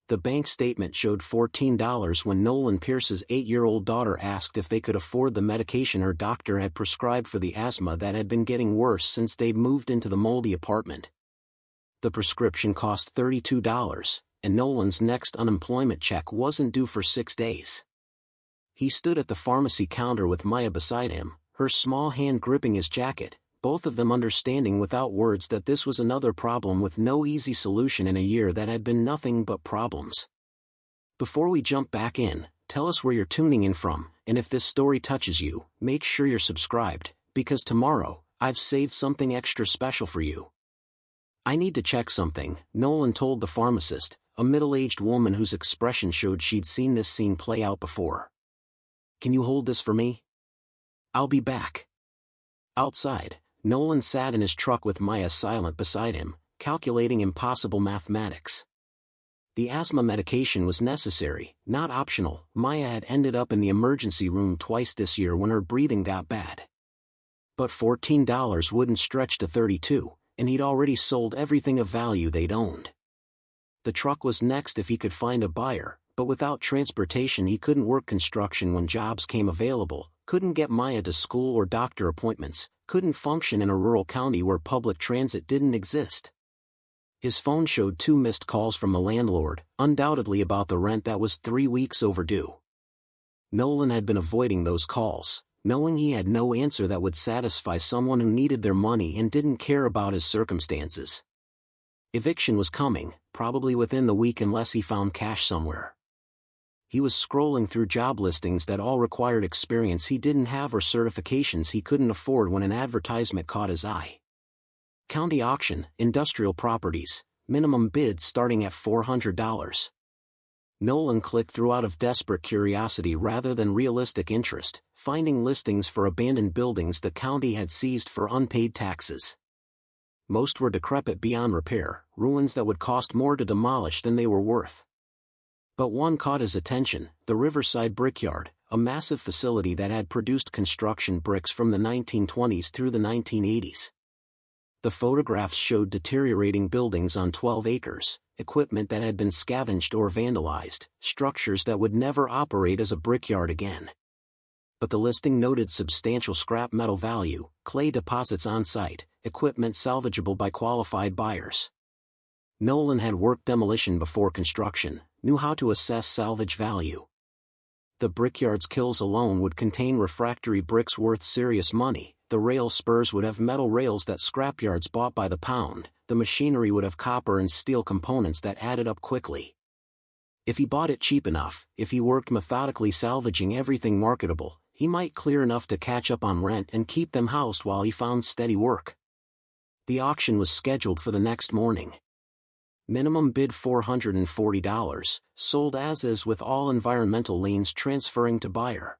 The bank statement showed $14 when Nolan Pierce's 8-year-old daughter asked if they could afford the medication her doctor had prescribed for the asthma that had been getting worse since they'd moved into the moldy apartment. The prescription cost $32, and Nolan's next unemployment check wasn't due for 6 days. He stood at the pharmacy counter with Maya beside him, her small hand gripping his jacket, both of them understanding without words that this was another problem with no easy solution in a year that had been nothing but problems. Before we jump back in, tell us where you're tuning in from, and if this story touches you, make sure you're subscribed, because tomorrow, I've saved something extra special for you. I need to check something, Nolan told the pharmacist, a middle-aged woman whose expression showed she'd seen this scene play out before. Can you hold this for me? I'll be back. Outside, Nolan sat in his truck with Maya silent beside him, calculating impossible mathematics. The asthma medication was necessary, not optional. Maya had ended up in the emergency room twice this year when her breathing got bad. But $14 wouldn't stretch to $32, and he'd already sold everything of value they'd owned. The truck was next if he could find a buyer, but without transportation he couldn't work construction when jobs came available, couldn't get Maya to school or doctor appointments, couldn't function in a rural county where public transit didn't exist. His phone showed 2 missed calls from the landlord, undoubtedly about the rent that was 3 weeks overdue. Nolan had been avoiding those calls, knowing he had no answer that would satisfy someone who needed their money and didn't care about his circumstances. Eviction was coming, probably within the week unless he found cash somewhere. He was scrolling through job listings that all required experience he didn't have or certifications he couldn't afford when an advertisement caught his eye. County auction, industrial properties, minimum bids starting at $400. Nolan clicked through out of desperate curiosity rather than realistic interest, finding listings for abandoned buildings the county had seized for unpaid taxes. Most were decrepit beyond repair, ruins that would cost more to demolish than they were worth. But one caught his attention, the Riverside Brickyard, a massive facility that had produced construction bricks from the 1920s through the 1980s. The photographs showed deteriorating buildings on 12 acres, equipment that had been scavenged or vandalized, structures that would never operate as a brickyard again. But the listing noted substantial scrap metal value, clay deposits on site, equipment salvageable by qualified buyers. Nolan had worked demolition before construction, knew how to assess salvage value. The brickyard's kills alone would contain refractory bricks worth serious money, the rail spurs would have metal rails that scrapyards bought by the pound, the machinery would have copper and steel components that added up quickly. If he bought it cheap enough, if he worked methodically salvaging everything marketable, he might clear enough to catch up on rent and keep them housed while he found steady work. The auction was scheduled for the next morning. Minimum bid $440, sold as is with all environmental liens transferring to buyer.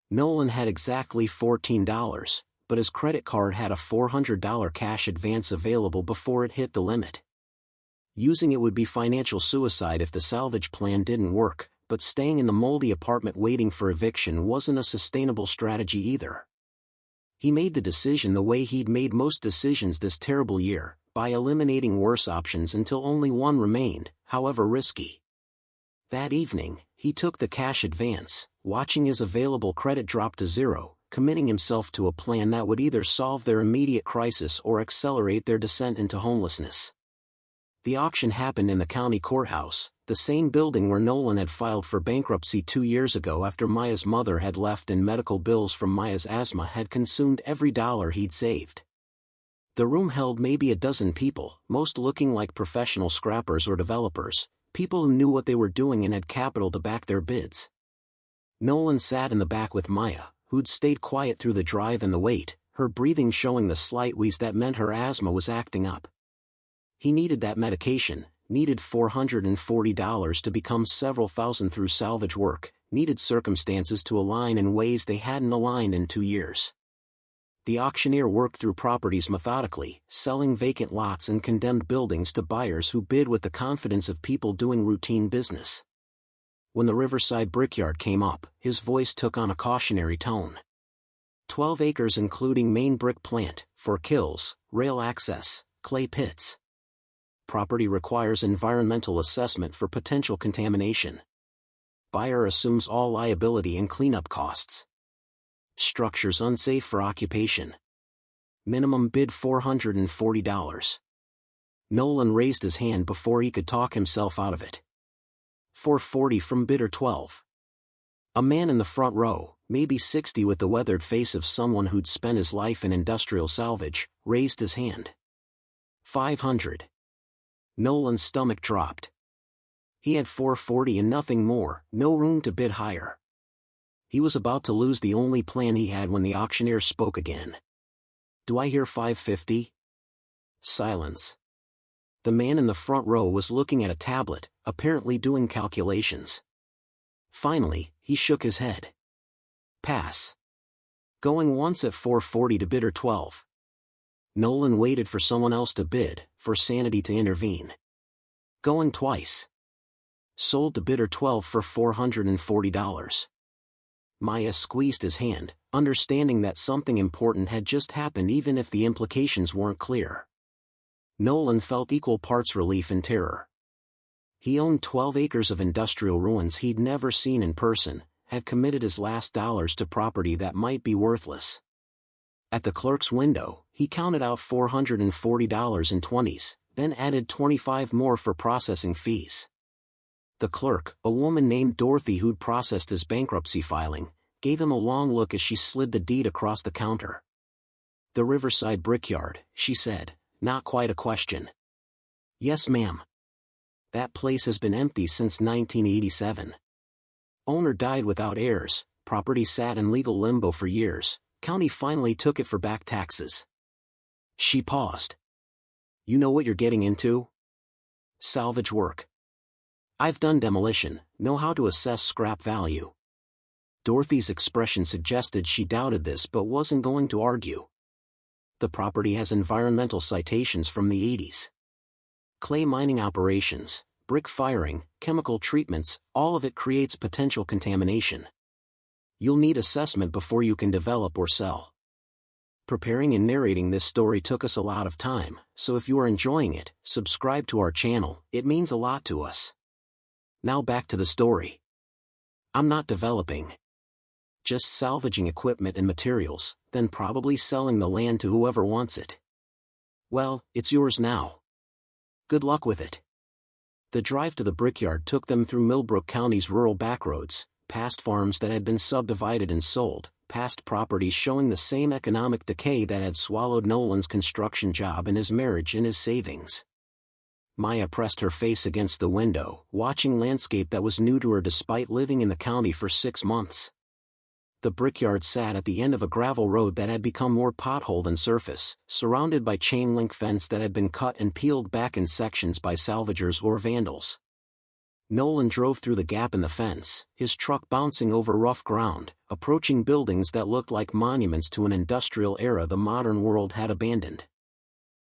Nolan had exactly $14, but his credit card had a $400 cash advance available before it hit the limit. Using it would be financial suicide if the salvage plan didn't work, but staying in the moldy apartment waiting for eviction wasn't a sustainable strategy either. He made the decision the way he'd made most decisions this terrible year, by eliminating worse options until only one remained, however risky. That evening, he took the cash advance, watching his available credit drop to zero, committing himself to a plan that would either solve their immediate crisis or accelerate their descent into homelessness. The auction happened in the county courthouse, the same building where Nolan had filed for bankruptcy 2 years ago after Maya's mother had left and medical bills from Maya's asthma had consumed every dollar he'd saved. The room held maybe a dozen people, most looking like professional scrappers or developers, people who knew what they were doing and had capital to back their bids. Nolan sat in the back with Maya, who'd stayed quiet through the drive and the wait, her breathing showing the slight wheeze that meant her asthma was acting up. He needed that medication, needed $440 to become several thousand through salvage work, needed circumstances to align in ways they hadn't aligned in 2 years. The auctioneer worked through properties methodically, selling vacant lots and condemned buildings to buyers who bid with the confidence of people doing routine business. When the Riverside Brickyard came up, his voice took on a cautionary tone. 12 acres including main brick plant, 4 kilns, rail access, clay pits. Property requires environmental assessment for potential contamination. Buyer assumes all liability and cleanup costs. Structures unsafe for occupation. Minimum bid $440. Nolan raised his hand before he could talk himself out of it. $440 from bidder 12. A man in the front row, maybe 60 with the weathered face of someone who'd spent his life in industrial salvage, raised his hand. $500. Nolan's stomach dropped. He had $440 and nothing more, no room to bid higher. He was about to lose the only plan he had when the auctioneer spoke again. Do I hear $550? Silence. The man in the front row was looking at a tablet, apparently doing calculations. Finally, he shook his head. Pass. Going once at $440 to bidder 12. Nolan waited for someone else to bid, for sanity to intervene. Going twice. Sold to bidder 12 for $440. Maya squeezed his hand, understanding that something important had just happened even if the implications weren't clear. Nolan felt equal parts relief and terror. He owned 12 acres of industrial ruins he'd never seen in person, had committed his last dollars to property that might be worthless. At the clerk's window, he counted out $440 in 20s, then added 25 more for processing fees. The clerk, a woman named Dorothy who'd processed his bankruptcy filing, gave him a long look as she slid the deed across the counter. The Riverside Brickyard, she said, not quite a question. Yes, ma'am. That place has been empty since 1987. Owner died without heirs, property sat in legal limbo for years, county finally took it for back taxes. She paused. You know what you're getting into? Salvage work. I've done demolition, know how to assess scrap value. Dorothy's expression suggested she doubted this but wasn't going to argue. The property has environmental citations from the 80s. Clay mining operations, brick firing, chemical treatments, all of it creates potential contamination. You'll need assessment before you can develop or sell. Preparing and narrating this story took us a lot of time, so if you are enjoying it, subscribe to our channel, it means a lot to us. Now back to the story. I'm not developing. Just salvaging equipment and materials, then probably selling the land to whoever wants it. Well, it's yours now. Good luck with it. The drive to the Brickyard took them through Millbrook County's rural backroads, past farms that had been subdivided and sold, past properties showing the same economic decay that had swallowed Nolan's construction job and his marriage and his savings. Maya pressed her face against the window, watching landscape that was new to her despite living in the county for 6 months. The Brickyard sat at the end of a gravel road that had become more pothole than surface, surrounded by chain-link fence that had been cut and peeled back in sections by salvagers or vandals. Nolan drove through the gap in the fence, his truck bouncing over rough ground, approaching buildings that looked like monuments to an industrial era the modern world had abandoned.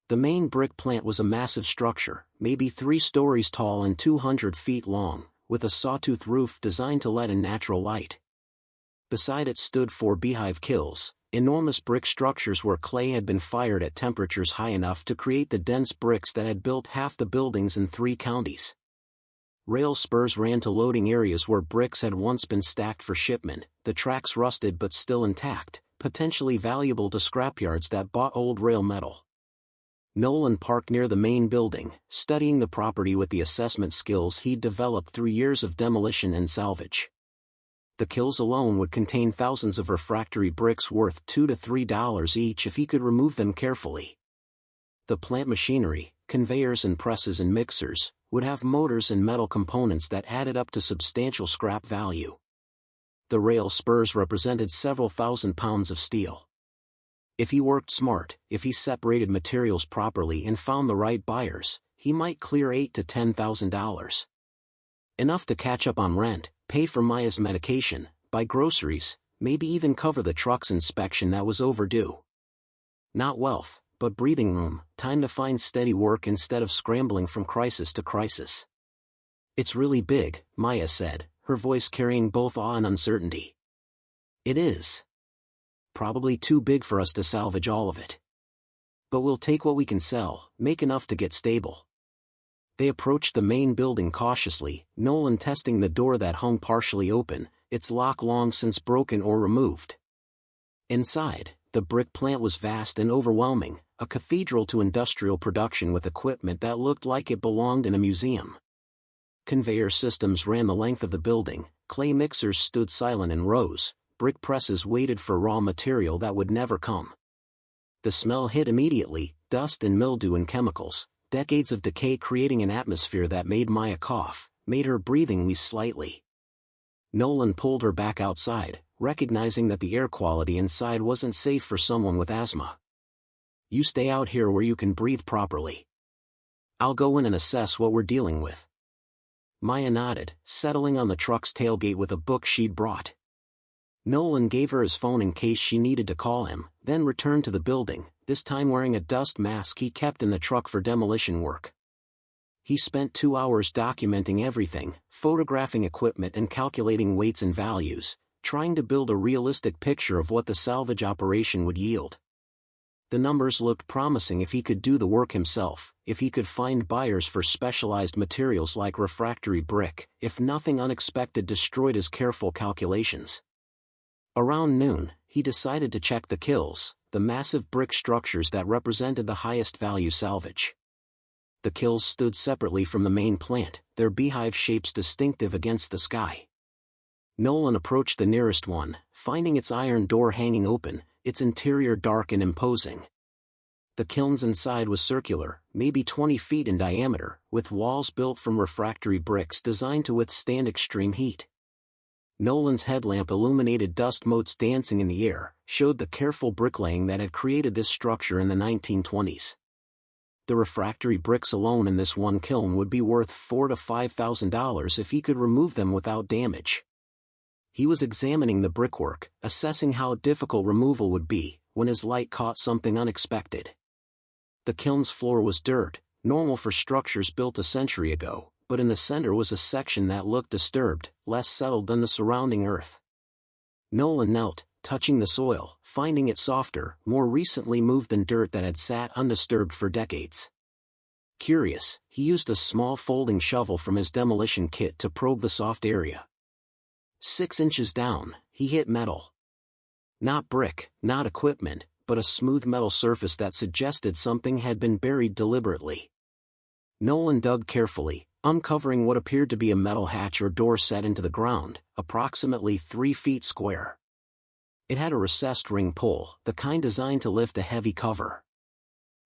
The main brick plant was a massive structure, maybe 3 stories tall and 200 feet long, with a sawtooth roof designed to let in natural light. Beside it stood 4 beehive kilns, enormous brick structures where clay had been fired at temperatures high enough to create the dense bricks that had built half the buildings in 3 counties. Rail spurs ran to loading areas where bricks had once been stacked for shipment, the tracks rusted but still intact, potentially valuable to scrapyards that bought old rail metal. Nolan parked near the main building, studying the property with the assessment skills he'd developed through years of demolition and salvage. The kilns alone would contain thousands of refractory bricks worth $2 to $3 each if he could remove them carefully. The plant machinery, conveyors and presses and mixers, would have motors and metal components that added up to substantial scrap value. The rail spurs represented several thousand pounds of steel. If he worked smart, if he separated materials properly and found the right buyers, he might clear $8,000 to $10,000. Enough to catch up on rent, pay for Maya's medication, buy groceries, maybe even cover the truck's inspection that was overdue. Not wealth, but breathing room, time to find steady work instead of scrambling from crisis to crisis. It's really big, Maya said, her voice carrying both awe and uncertainty. It is. Probably too big for us to salvage all of it. But we'll take what we can sell, make enough to get stable. They approached the main building cautiously, Nolan testing the door that hung partially open, its lock long since broken or removed. Inside, the brick plant was vast and overwhelming, a cathedral to industrial production with equipment that looked like it belonged in a museum. Conveyor systems ran the length of the building, clay mixers stood silent in rows, brick presses waited for raw material that would never come. The smell hit immediately, dust and mildew and chemicals, decades of decay creating an atmosphere that made Maya cough, made her breathing wheeze slightly. Nolan pulled her back outside, recognizing that the air quality inside wasn't safe for someone with asthma. "You stay out here where you can breathe properly. I'll go in and assess what we're dealing with." Maya nodded, settling on the truck's tailgate with a book she'd brought. Nolan gave her his phone in case she needed to call him, then returned to the building, this time wearing a dust mask he kept in the truck for demolition work. He spent 2 hours documenting everything, photographing equipment and calculating weights and values, trying to build a realistic picture of what the salvage operation would yield. The numbers looked promising if he could do the work himself, if he could find buyers for specialized materials like refractory brick, if nothing unexpected destroyed his careful calculations. Around noon, he decided to check the kills, the massive brick structures that represented the highest value salvage. The kills stood separately from the main plant, their beehive shapes distinctive against the sky. Nolan approached the nearest one, finding its iron door hanging open, its interior dark and imposing. The kiln's inside was circular, maybe 20 feet in diameter, with walls built from refractory bricks designed to withstand extreme heat. Nolan's headlamp illuminated dust motes dancing in the air, showed the careful bricklaying that had created this structure in the 1920s. The refractory bricks alone in this one kiln would be worth $4,000 to $5,000 if he could remove them without damage. He was examining the brickwork, assessing how difficult removal would be, when his light caught something unexpected. The kiln's floor was dirt, normal for structures built a century ago, but in the center was a section that looked disturbed, less settled than the surrounding earth. Nolan knelt, touching the soil, finding it softer, more recently moved than dirt that had sat undisturbed for decades. Curious, he used a small folding shovel from his demolition kit to probe the soft area. 6 inches down, he hit metal. Not brick, not equipment, but a smooth metal surface that suggested something had been buried deliberately. Nolan dug carefully, uncovering what appeared to be a metal hatch or door set into the ground, approximately 3 feet square. It had a recessed ring pull, the kind designed to lift a heavy cover.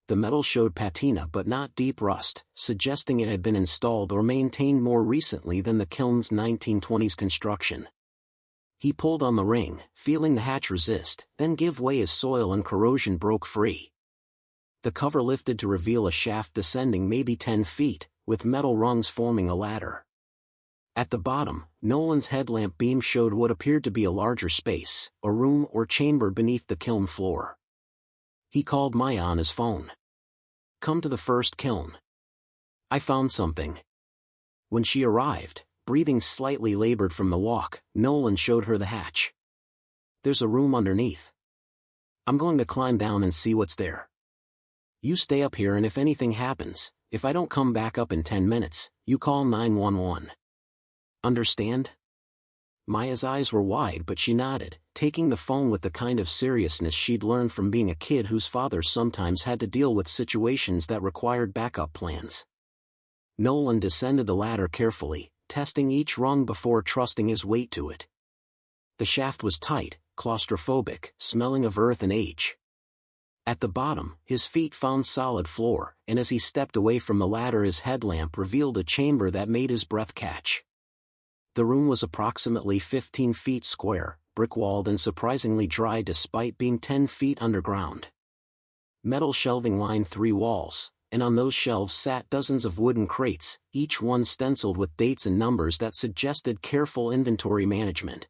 The metal showed patina but not deep rust, suggesting it had been installed or maintained more recently than the kiln's 1920s construction. He pulled on the ring, feeling the hatch resist, then give way as soil and corrosion broke free. The cover lifted to reveal a shaft descending maybe 10 feet, with metal rungs forming a ladder. At the bottom, Nolan's headlamp beam showed what appeared to be a larger space, a room or chamber beneath the kiln floor. He called Maya on his phone. "Come to the first kiln. I found something." When she arrived, breathing slightly labored from the walk, Nolan showed her the hatch. "There's a room underneath. I'm going to climb down and see what's there. You stay up here and if anything happens, if I don't come back up in 10 minutes, you call 911. Understand?" Maya's eyes were wide but she nodded, taking the phone with the kind of seriousness she'd learned from being a kid whose father sometimes had to deal with situations that required backup plans. Nolan descended the ladder carefully, testing each rung before trusting his weight to it. The shaft was tight, claustrophobic, smelling of earth and age. At the bottom, his feet found solid floor, and as he stepped away from the ladder his headlamp revealed a chamber that made his breath catch. The room was approximately 15 feet square, brick-walled and surprisingly dry despite being 10 feet underground. Metal shelving lined 3 walls, and on those shelves sat dozens of wooden crates, each one stenciled with dates and numbers that suggested careful inventory management.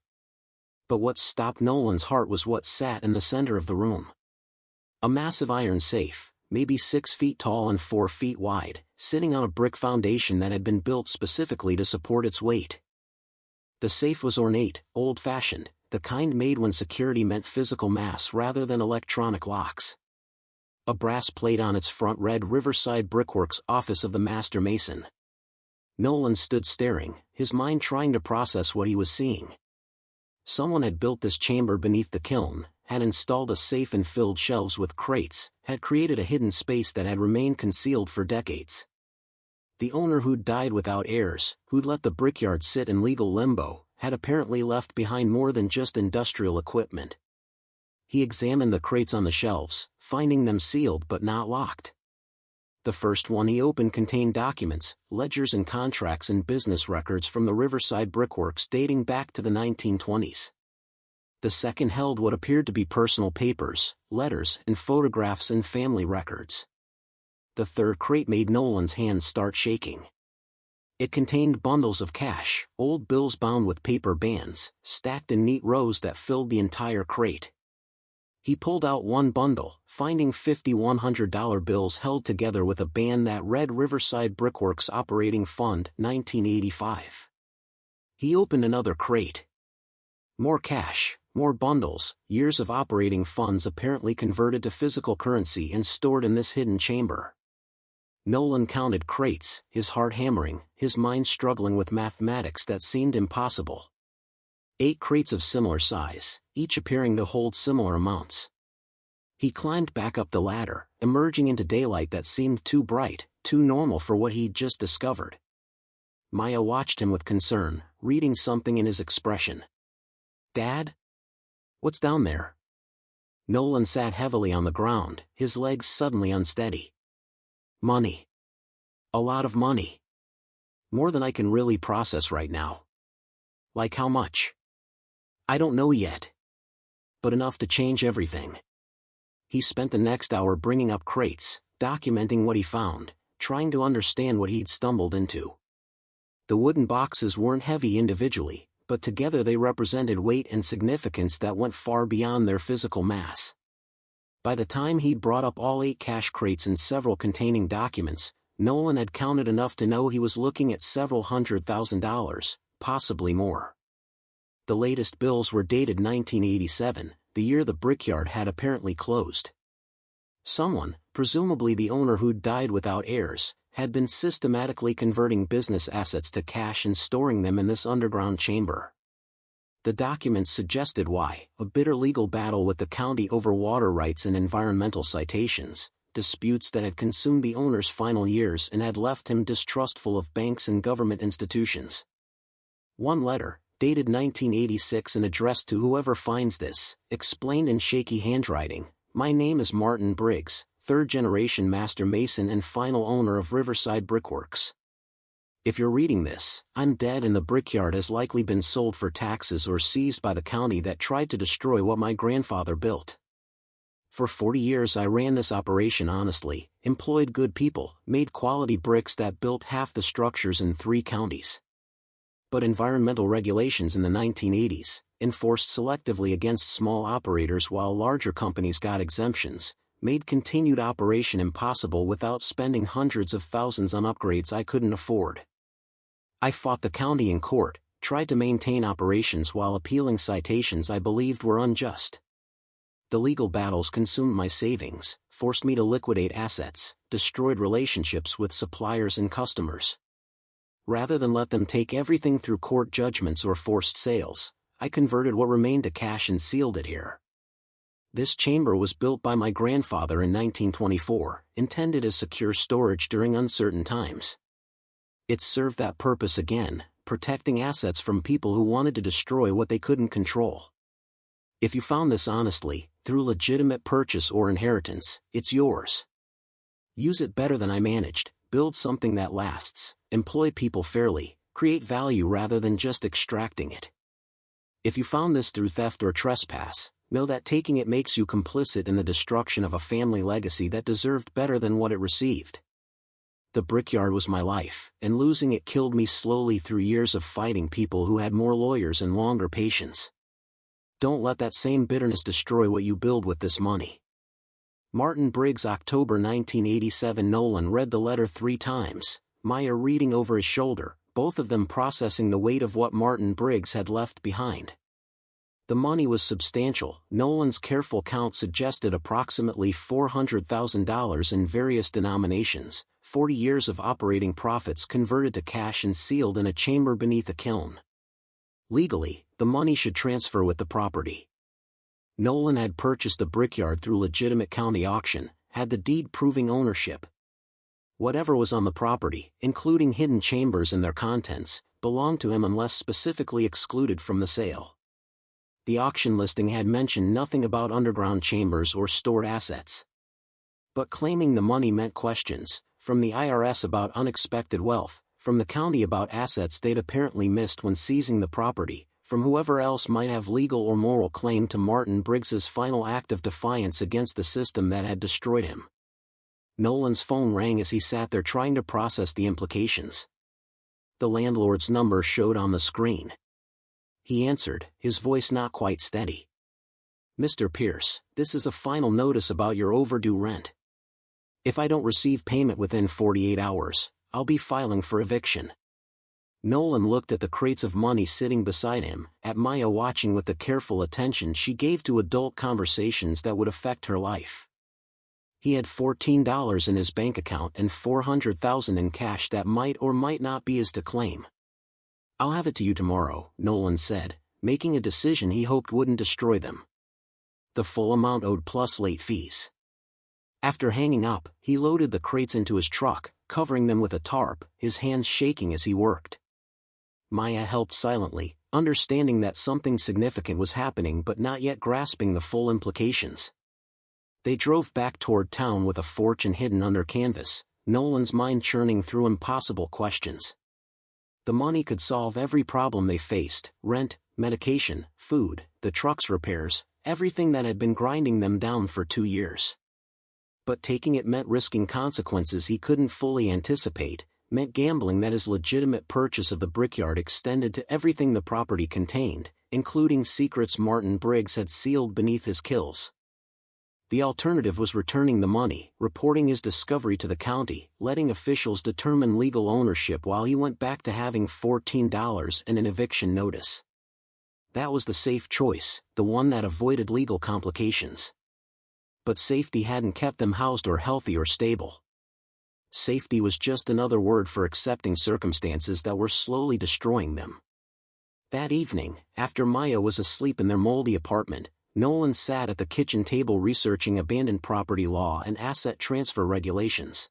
But what stopped Nolan's heart was what sat in the center of the room. A massive iron safe, maybe 6 feet tall and 4 feet wide, sitting on a brick foundation that had been built specifically to support its weight. The safe was ornate, old-fashioned, the kind made when security meant physical mass rather than electronic locks. A brass plate on its front read Riverside Brickworks, Office of the Master Mason. Nolan stood staring, his mind trying to process what he was seeing. Someone had built this chamber beneath the kiln, had installed a safe and filled shelves with crates, had created a hidden space that had remained concealed for decades. The owner who'd died without heirs, who'd let the brickyard sit in legal limbo, had apparently left behind more than just industrial equipment. He examined the crates on the shelves, finding them sealed but not locked. The first one he opened contained documents, ledgers and contracts and business records from the Riverside Brickworks dating back to the 1920s. The second held what appeared to be personal papers, letters and photographs and family records. The third crate made Nolan's hands start shaking. It contained bundles of cash, old bills bound with paper bands, stacked in neat rows that filled the entire crate. He pulled out one bundle, finding 50 $100 bills held together with a band that read Riverside Brickworks Operating Fund, 1985. He opened another crate. More cash, more bundles, years of operating funds apparently converted to physical currency and stored in this hidden chamber. Nolan counted crates, his heart hammering, his mind struggling with mathematics that seemed impossible. 8 crates of similar size, each appearing to hold similar amounts. He climbed back up the ladder, emerging into daylight that seemed too bright, too normal for what he'd just discovered. Maya watched him with concern, reading something in his expression. "Dad? What's down there?" Nolan sat heavily on the ground, his legs suddenly unsteady. "Money. A lot of money. More than I can really process right now." "Like how much?" "I don't know yet. But enough to change everything." He spent the next hour bringing up crates, documenting what he found, trying to understand what he'd stumbled into. The wooden boxes weren't heavy individually, but together they represented weight and significance that went far beyond their physical mass. By the time he'd brought up all 8 cash crates and several containing documents, Nolan had counted enough to know he was looking at several $100,000, possibly more. The latest bills were dated 1987, the year the brickyard had apparently closed. Someone, presumably the owner who'd died without heirs, had been systematically converting business assets to cash and storing them in this underground chamber. The documents suggested why: a bitter legal battle with the county over water rights and environmental citations, disputes that had consumed the owner's final years and had left him distrustful of banks and government institutions. One letter, dated 1986 and addressed to whoever finds this, explained in shaky handwriting, "My name is Martin Briggs, third-generation master mason and final owner of Riverside Brickworks. If you're reading this, I'm dead and the brickyard has likely been sold for taxes or seized by the county that tried to destroy what my grandfather built. For 40 years I ran this operation honestly, employed good people, made quality bricks that built half the structures in 3 counties. But environmental regulations in the 1980s, enforced selectively against small operators while larger companies got exemptions, made continued operation impossible without spending hundreds of thousands on upgrades I couldn't afford. I fought the county in court, tried to maintain operations while appealing citations I believed were unjust. The legal battles consumed my savings, forced me to liquidate assets, destroyed relationships with suppliers and customers. Rather than let them take everything through court judgments or forced sales, I converted what remained to cash and sealed it here. This chamber was built by my grandfather in 1924, intended as secure storage during uncertain times. It served that purpose again, protecting assets from people who wanted to destroy what they couldn't control. If you found this honestly, through legitimate purchase or inheritance, it's yours. Use it better than I managed, build something that lasts, employ people fairly, create value rather than just extracting it. If you found this through theft or trespass, know that taking it makes you complicit in the destruction of a family legacy that deserved better than what it received. The brickyard was my life, and losing it killed me slowly through years of fighting people who had more lawyers and longer patience. Don't let that same bitterness destroy what you build with this money." Martin Briggs, October 1987. Nolan read the letter 3 times, Maya reading over his shoulder, both of them processing the weight of what Martin Briggs had left behind. The money was substantial. Nolan's careful count suggested approximately $400,000 in various denominations, 40 years of operating profits converted to cash and sealed in a chamber beneath a kiln. Legally, the money should transfer with the property. Nolan had purchased the Brickyard through legitimate county auction, had the deed proving ownership. Whatever was on the property, including hidden chambers and their contents, belonged to him unless specifically excluded from the sale. The auction listing had mentioned nothing about underground chambers or stored assets. But claiming the money meant questions, from the IRS about unexpected wealth, from the county about assets they'd apparently missed when seizing the property, from whoever else might have legal or moral claim to Martin Briggs's final act of defiance against the system that had destroyed him. Nolan's phone rang as he sat there trying to process the implications. The landlord's number showed on the screen. He answered, his voice not quite steady. "Mr. Pierce, this is a final notice about your overdue rent. If I don't receive payment within 48 hours, I'll be filing for eviction." Nolan looked at the crates of money sitting beside him, at Maya watching with the careful attention she gave to adult conversations that would affect her life. He had $14 in his bank account and $400,000 in cash that might or might not be his to claim. "I'll have it to you tomorrow," Nolan said, making a decision he hoped wouldn't destroy them. The full amount owed plus late fees. After hanging up, he loaded the crates into his truck, covering them with a tarp, his hands shaking as he worked. Maya helped silently, understanding that something significant was happening but not yet grasping the full implications. They drove back toward town with a fortune hidden under canvas, Nolan's mind churning through impossible questions. The money could solve every problem they faced: rent, medication, food, the truck's repairs, everything that had been grinding them down for 2 years. But taking it meant risking consequences he couldn't fully anticipate, meant gambling that his legitimate purchase of the Brickyard extended to everything the property contained, including secrets Martin Briggs had sealed beneath his kills. The alternative was returning the money, reporting his discovery to the county, letting officials determine legal ownership while he went back to having $14 and an eviction notice. That was the safe choice, the one that avoided legal complications. But safety hadn't kept them housed or healthy or stable. Safety was just another word for accepting circumstances that were slowly destroying them. That evening, after Maya was asleep in their moldy apartment, Nolan sat at the kitchen table researching abandoned property law and asset transfer regulations.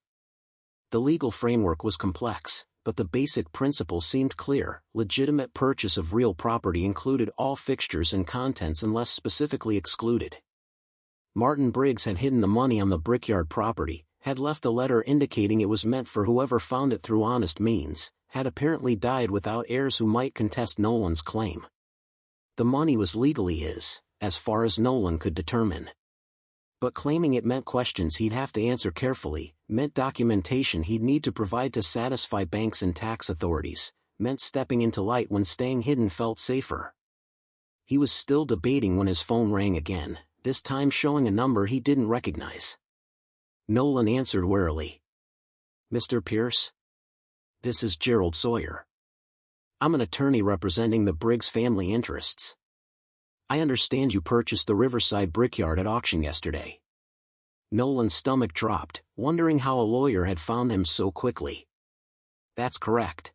The legal framework was complex, but the basic principle seemed clear: legitimate purchase of real property included all fixtures and contents unless specifically excluded. Martin Briggs had hidden the money on the Brickyard property, had left a letter indicating it was meant for whoever found it through honest means, had apparently died without heirs who might contest Nolan's claim. The money was legally his, as far as Nolan could determine. But claiming it meant questions he'd have to answer carefully, meant documentation he'd need to provide to satisfy banks and tax authorities, meant stepping into light when staying hidden felt safer. He was still debating when his phone rang again, this time showing a number he didn't recognize. Nolan answered warily. "Mr. Pierce? This is Gerald Sawyer. I'm an attorney representing the Briggs family interests. I understand you purchased the Riverside Brickyard at auction yesterday." Nolan's stomach dropped, wondering how a lawyer had found him so quickly. "That's correct.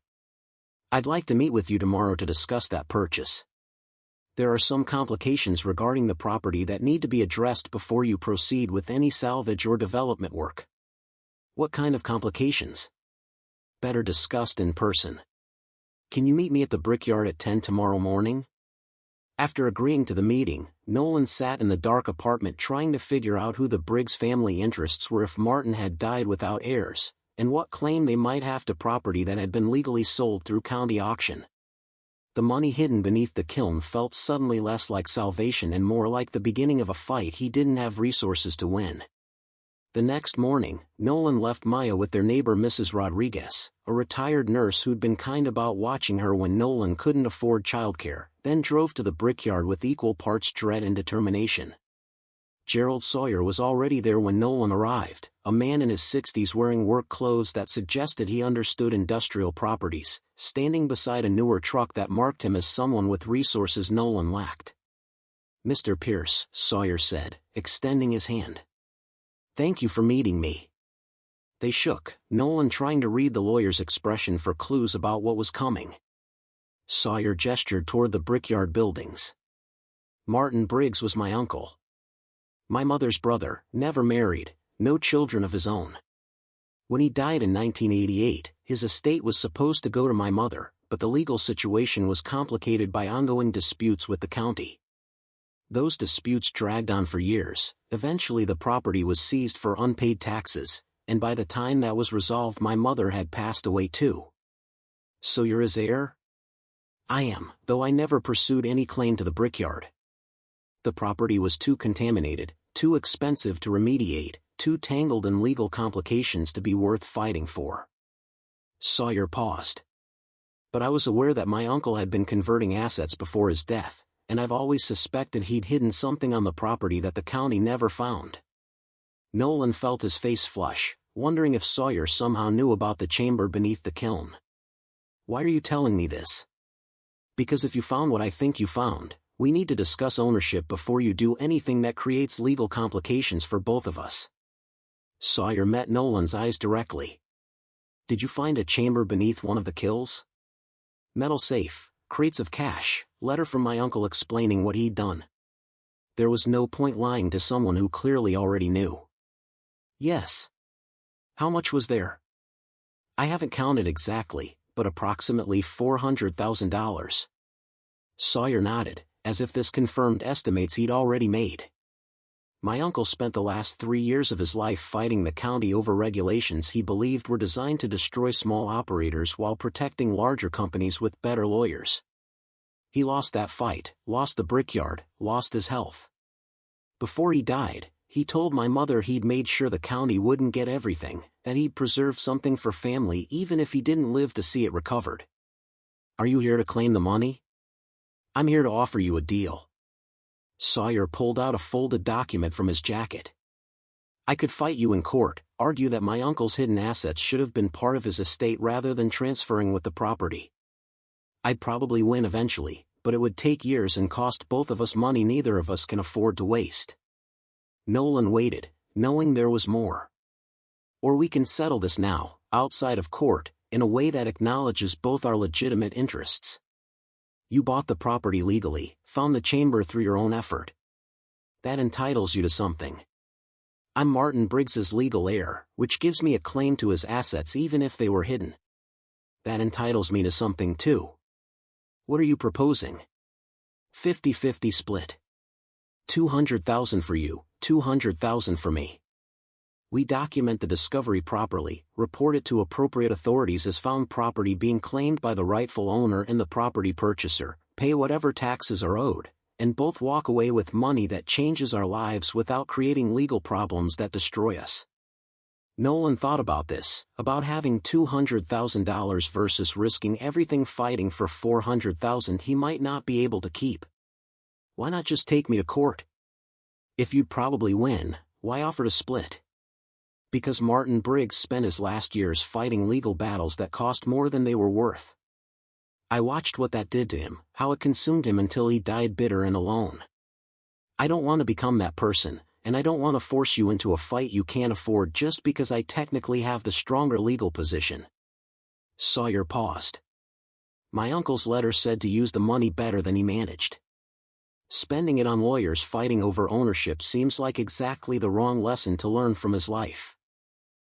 I'd like to meet with you tomorrow to discuss that purchase. There are some complications regarding the property that need to be addressed before you proceed with any salvage or development work." "What kind of complications?" "Better discussed in person. Can you meet me at the Brickyard at 10 tomorrow morning?" After agreeing to the meeting, Nolan sat in the dark apartment trying to figure out who the Briggs family interests were if Martin had died without heirs, and what claim they might have to property that had been legally sold through county auction. The money hidden beneath the kiln felt suddenly less like salvation and more like the beginning of a fight he didn't have resources to win. The next morning, Nolan left Maya with their neighbor Mrs. Rodriguez, a retired nurse who'd been kind about watching her when Nolan couldn't afford childcare, then drove to the Brickyard with equal parts dread and determination. Gerald Sawyer was already there when Nolan arrived, a man in his 60s wearing work clothes that suggested he understood industrial properties, standing beside a newer truck that marked him as someone with resources Nolan lacked. Mr. Pierce, Sawyer said, extending his hand. Thank you for meeting me. They shook, Nolan trying to read the lawyer's expression for clues about what was coming. Sawyer gestured toward the Brickyard buildings. Martin Briggs was my uncle. My mother's brother, never married, no children of his own. When he died in 1988, his estate was supposed to go to my mother, but the legal situation was complicated by ongoing disputes with the county. Those disputes dragged on for years. Eventually the property was seized for unpaid taxes, and by the time that was resolved my mother had passed away too. So you're his heir? I am, though I never pursued any claim to the Brickyard. The property was too contaminated, too expensive to remediate, too tangled in legal complications to be worth fighting for. Sawyer paused. But I was aware that my uncle had been converting assets before his death, and I've always suspected he'd hidden something on the property that the county never found. Nolan felt his face flush, wondering if Sawyer somehow knew about the chamber beneath the kiln. Why are you telling me this? Because if you found what I think you found, we need to discuss ownership before you do anything that creates legal complications for both of us. Sawyer met Nolan's eyes directly. Did you find a chamber beneath one of the kilns? Metal safe, crates of cash, letter from my uncle explaining what he'd done. There was no point lying to someone who clearly already knew. Yes. How much was there? I haven't counted exactly, but approximately $400,000. Sawyer nodded, as if this confirmed estimates he'd already made. My uncle spent the last 3 years of his life fighting the county over regulations he believed were designed to destroy small operators while protecting larger companies with better lawyers. He lost that fight, lost the Brickyard, lost his health. Before he died, he told my mother he'd made sure the county wouldn't get everything, that he'd preserve something for family even if he didn't live to see it recovered. Are you here to claim the money? I'm here to offer you a deal. Sawyer pulled out a folded document from his jacket. I could fight you in court, argue that my uncle's hidden assets should have been part of his estate rather than transferring with the property. I'd probably win eventually, but it would take years and cost both of us money neither of us can afford to waste. Nolan waited, knowing there was more. Or we can settle this now, outside of court, in a way that acknowledges both our legitimate interests. You bought the property legally, found the chamber through your own effort. That entitles you to something. I'm Martin Briggs's legal heir, which gives me a claim to his assets even if they were hidden. That entitles me to something too. What are you proposing? 50-50 split. 200,000 for you, 200,000 for me. We document the discovery properly, report it to appropriate authorities as found property being claimed by the rightful owner and the property purchaser, pay whatever taxes are owed, and both walk away with money that changes our lives without creating legal problems that destroy us. Nolan thought about this, about having $200,000 versus risking everything fighting for $400,000 he might not be able to keep. Why not just take me to court? If you'd probably win, why offer to split? Because Martin Briggs spent his last years fighting legal battles that cost more than they were worth. I watched what that did to him, how it consumed him until he died bitter and alone. I don't want to become that person, and I don't want to force you into a fight you can't afford just because I technically have the stronger legal position. Sawyer paused. My uncle's letter said to use the money better than he managed. Spending it on lawyers fighting over ownership seems like exactly the wrong lesson to learn from his life.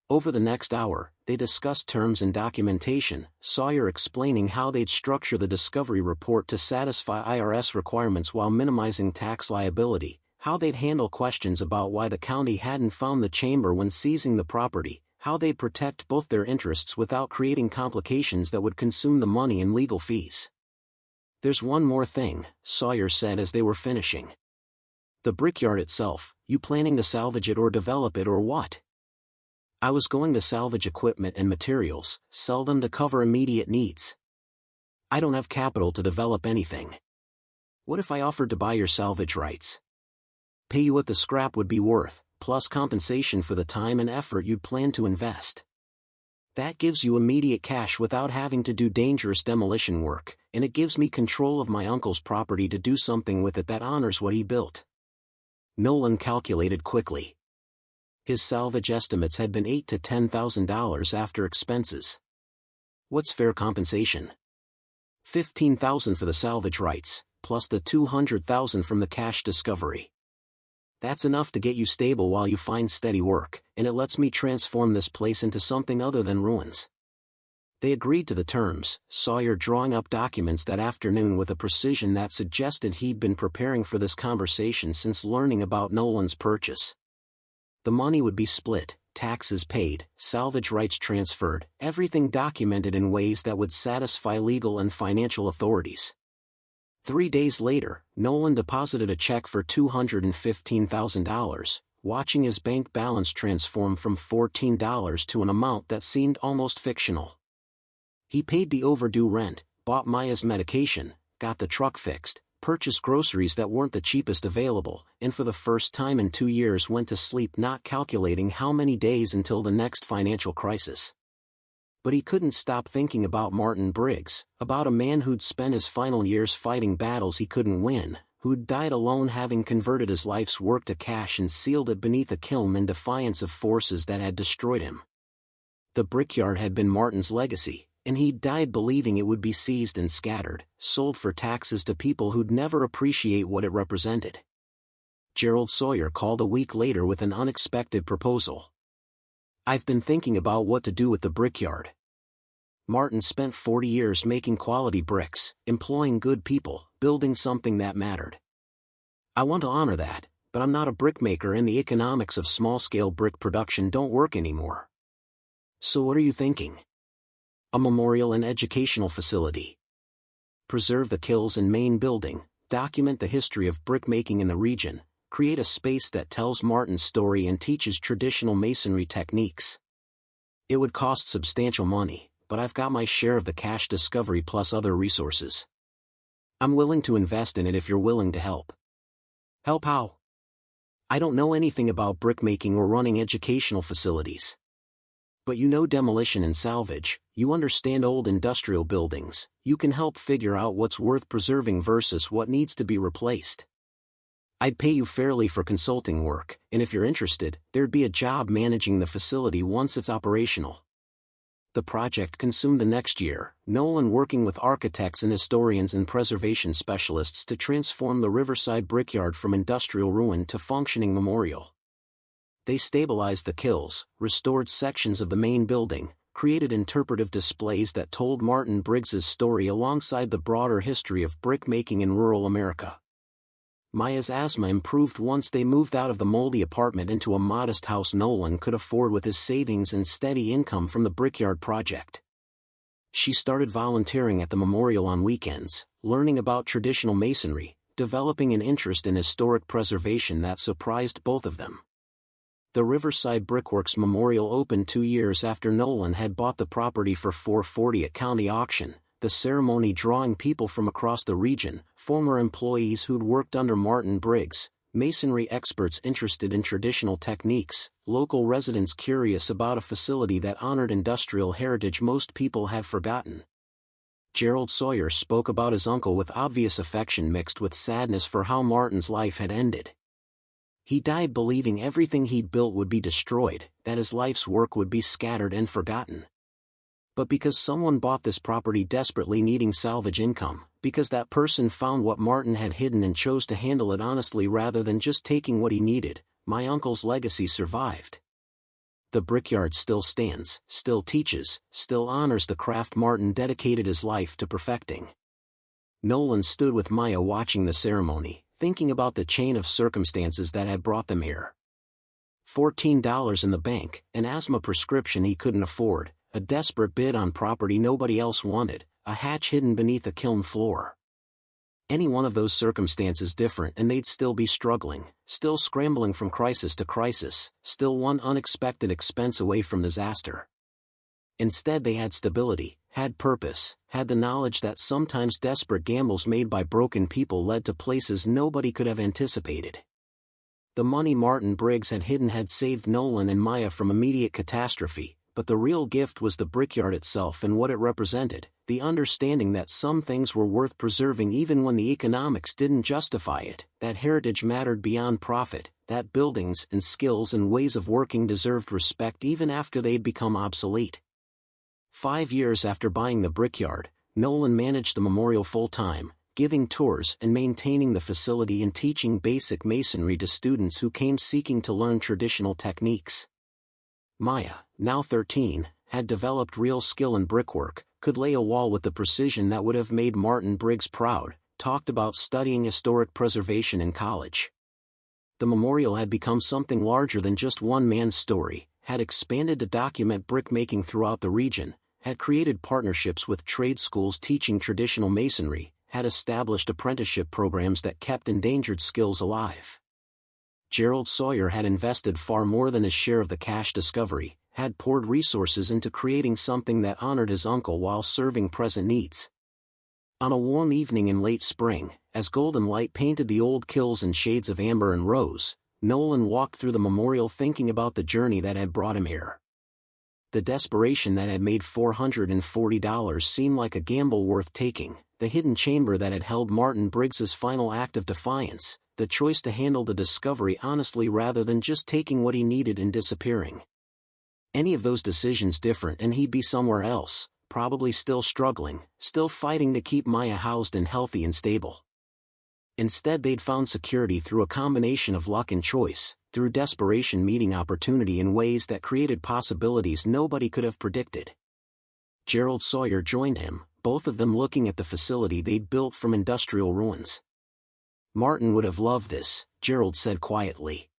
Over the next hour, they discussed terms and documentation, Sawyer explaining how they'd structure the discovery report to satisfy IRS requirements while minimizing tax liability, how they'd handle questions about why the county hadn't found the chamber when seizing the property, how they'd protect both their interests without creating complications that would consume the money in legal fees. There's one more thing, Sawyer said as they were finishing. The Brickyard itself, you planning to salvage it or develop it or what? I was going to salvage equipment and materials, sell them to cover immediate needs. I don't have capital to develop anything. What if I offered to buy your salvage rights? Pay you what the scrap would be worth, plus compensation for the time and effort you'd plan to invest. That gives you immediate cash without having to do dangerous demolition work, and it gives me control of my uncle's property to do something with it that honors what he built." Nolan calculated quickly. His salvage estimates had been $8,000 to $10,000 after expenses. What's fair compensation? $15,000 for the salvage rights, plus the $200,000 from the cash discovery. That's enough to get you stable while you find steady work, and it lets me transform this place into something other than ruins. They agreed to the terms, Sawyer drawing up documents that afternoon with a precision that suggested he'd been preparing for this conversation since learning about Nolan's purchase. The money would be split, taxes paid, salvage rights transferred, everything documented in ways that would satisfy legal and financial authorities. 3 days later, Nolan deposited a check for $215,000, watching his bank balance transform from $14 to an amount that seemed almost fictional. He paid the overdue rent, bought Maya's medication, got the truck fixed, purchased groceries that weren't the cheapest available, and for the first time in 2 years went to sleep not calculating how many days until the next financial crisis. But he couldn't stop thinking about Martin Briggs, about a man who'd spent his final years fighting battles he couldn't win, who'd died alone having converted his life's work to cash and sealed it beneath a kiln in defiance of forces that had destroyed him. The Brickyard had been Martin's legacy, and he'd died believing it would be seized and scattered, sold for taxes to people who'd never appreciate what it represented. Gerald Sawyer called a week later with an unexpected proposal. "I've been thinking about what to do with the Brickyard. Martin spent 40 years making quality bricks, employing good people, building something that mattered. I want to honor that, but I'm not a brickmaker and the economics of small-scale brick production don't work anymore. So what are you thinking? A memorial and educational facility. Preserve the Kills and main building, document the history of brickmaking in the region, create a space that tells Martin's story and teaches traditional masonry techniques. It would cost substantial money, but I've got my share of the cash discovery plus other resources. I'm willing to invest in it if you're willing to help." "Help how?" "I don't know anything about brickmaking or running educational facilities. But you know demolition and salvage, you understand old industrial buildings, you can help figure out what's worth preserving versus what needs to be replaced. I'd pay you fairly for consulting work, and if you're interested, there'd be a job managing the facility once it's operational." The project consumed the next year, Nolan working with architects and historians and preservation specialists to transform the Riverside Brickyard from industrial ruin to functioning memorial. They stabilized the kills, restored sections of the main building, created interpretive displays that told Martin Briggs's story alongside the broader history of brickmaking in rural America. Maya's asthma improved once they moved out of the moldy apartment into a modest house Nolan could afford with his savings and steady income from the Brickyard project. She started volunteering at the memorial on weekends, learning about traditional masonry, developing an interest in historic preservation that surprised both of them. The Riverside Brickworks Memorial opened 2 years after Nolan had bought the property for $440 at county auction, the ceremony drawing people from across the region, former employees who'd worked under Martin Briggs, masonry experts interested in traditional techniques, local residents curious about a facility that honored industrial heritage most people had forgotten. Gerald Sawyer spoke about his uncle with obvious affection mixed with sadness for how Martin's life had ended. He died believing everything he'd built would be destroyed, that his life's work would be scattered and forgotten. But because someone bought this property desperately needing salvage income, because that person found what Martin had hidden and chose to handle it honestly rather than just taking what he needed, my uncle's legacy survived. The Brickyard still stands, still teaches, still honors the craft Martin dedicated his life to perfecting. Nolan stood with Maya watching the ceremony, thinking about the chain of circumstances that had brought them here. $14 in the bank, an asthma prescription he couldn't afford, a desperate bid on property nobody else wanted, a hatch hidden beneath a kiln floor. Any one of those circumstances different and they'd still be struggling, still scrambling from crisis to crisis, still one unexpected expense away from disaster. Instead they had stability, had purpose, had the knowledge that sometimes desperate gambles made by broken people led to places nobody could have anticipated. The money Martin Briggs had hidden had saved Nolan and Maya from immediate catastrophe, but the real gift was the brickyard itself and what it represented, the understanding that some things were worth preserving even when the economics didn't justify it, that heritage mattered beyond profit, that buildings and skills and ways of working deserved respect even after they'd become obsolete. 5 years after buying the brickyard, Nolan managed the memorial full-time, giving tours and maintaining the facility and teaching basic masonry to students who came seeking to learn traditional techniques. Maya, now 13, had developed real skill in brickwork, could lay a wall with the precision that would have made Martin Briggs proud, talked about studying historic preservation in college. The memorial had become something larger than just one man's story, had expanded to document brickmaking throughout the region, had created partnerships with trade schools teaching traditional masonry, had established apprenticeship programs that kept endangered skills alive. Gerald Sawyer had invested far more than his share of the cash discovery, had poured resources into creating something that honored his uncle while serving present needs. On a warm evening in late spring, as golden light painted the old kilns in shades of amber and rose, Nolan walked through the memorial thinking about the journey that had brought him here. The desperation that had made $440 seem like a gamble worth taking, the hidden chamber that had held Martin Briggs's final act of defiance, the choice to handle the discovery honestly rather than just taking what he needed and disappearing. Any of those decisions different and he'd be somewhere else, probably still struggling, still fighting to keep Maya housed and healthy and stable. Instead they'd found security through a combination of luck and choice, through desperation meeting opportunity in ways that created possibilities nobody could have predicted. Gerald Sawyer joined him, both of them looking at the facility they'd built from industrial ruins. Martin would have loved this, Gerald said quietly.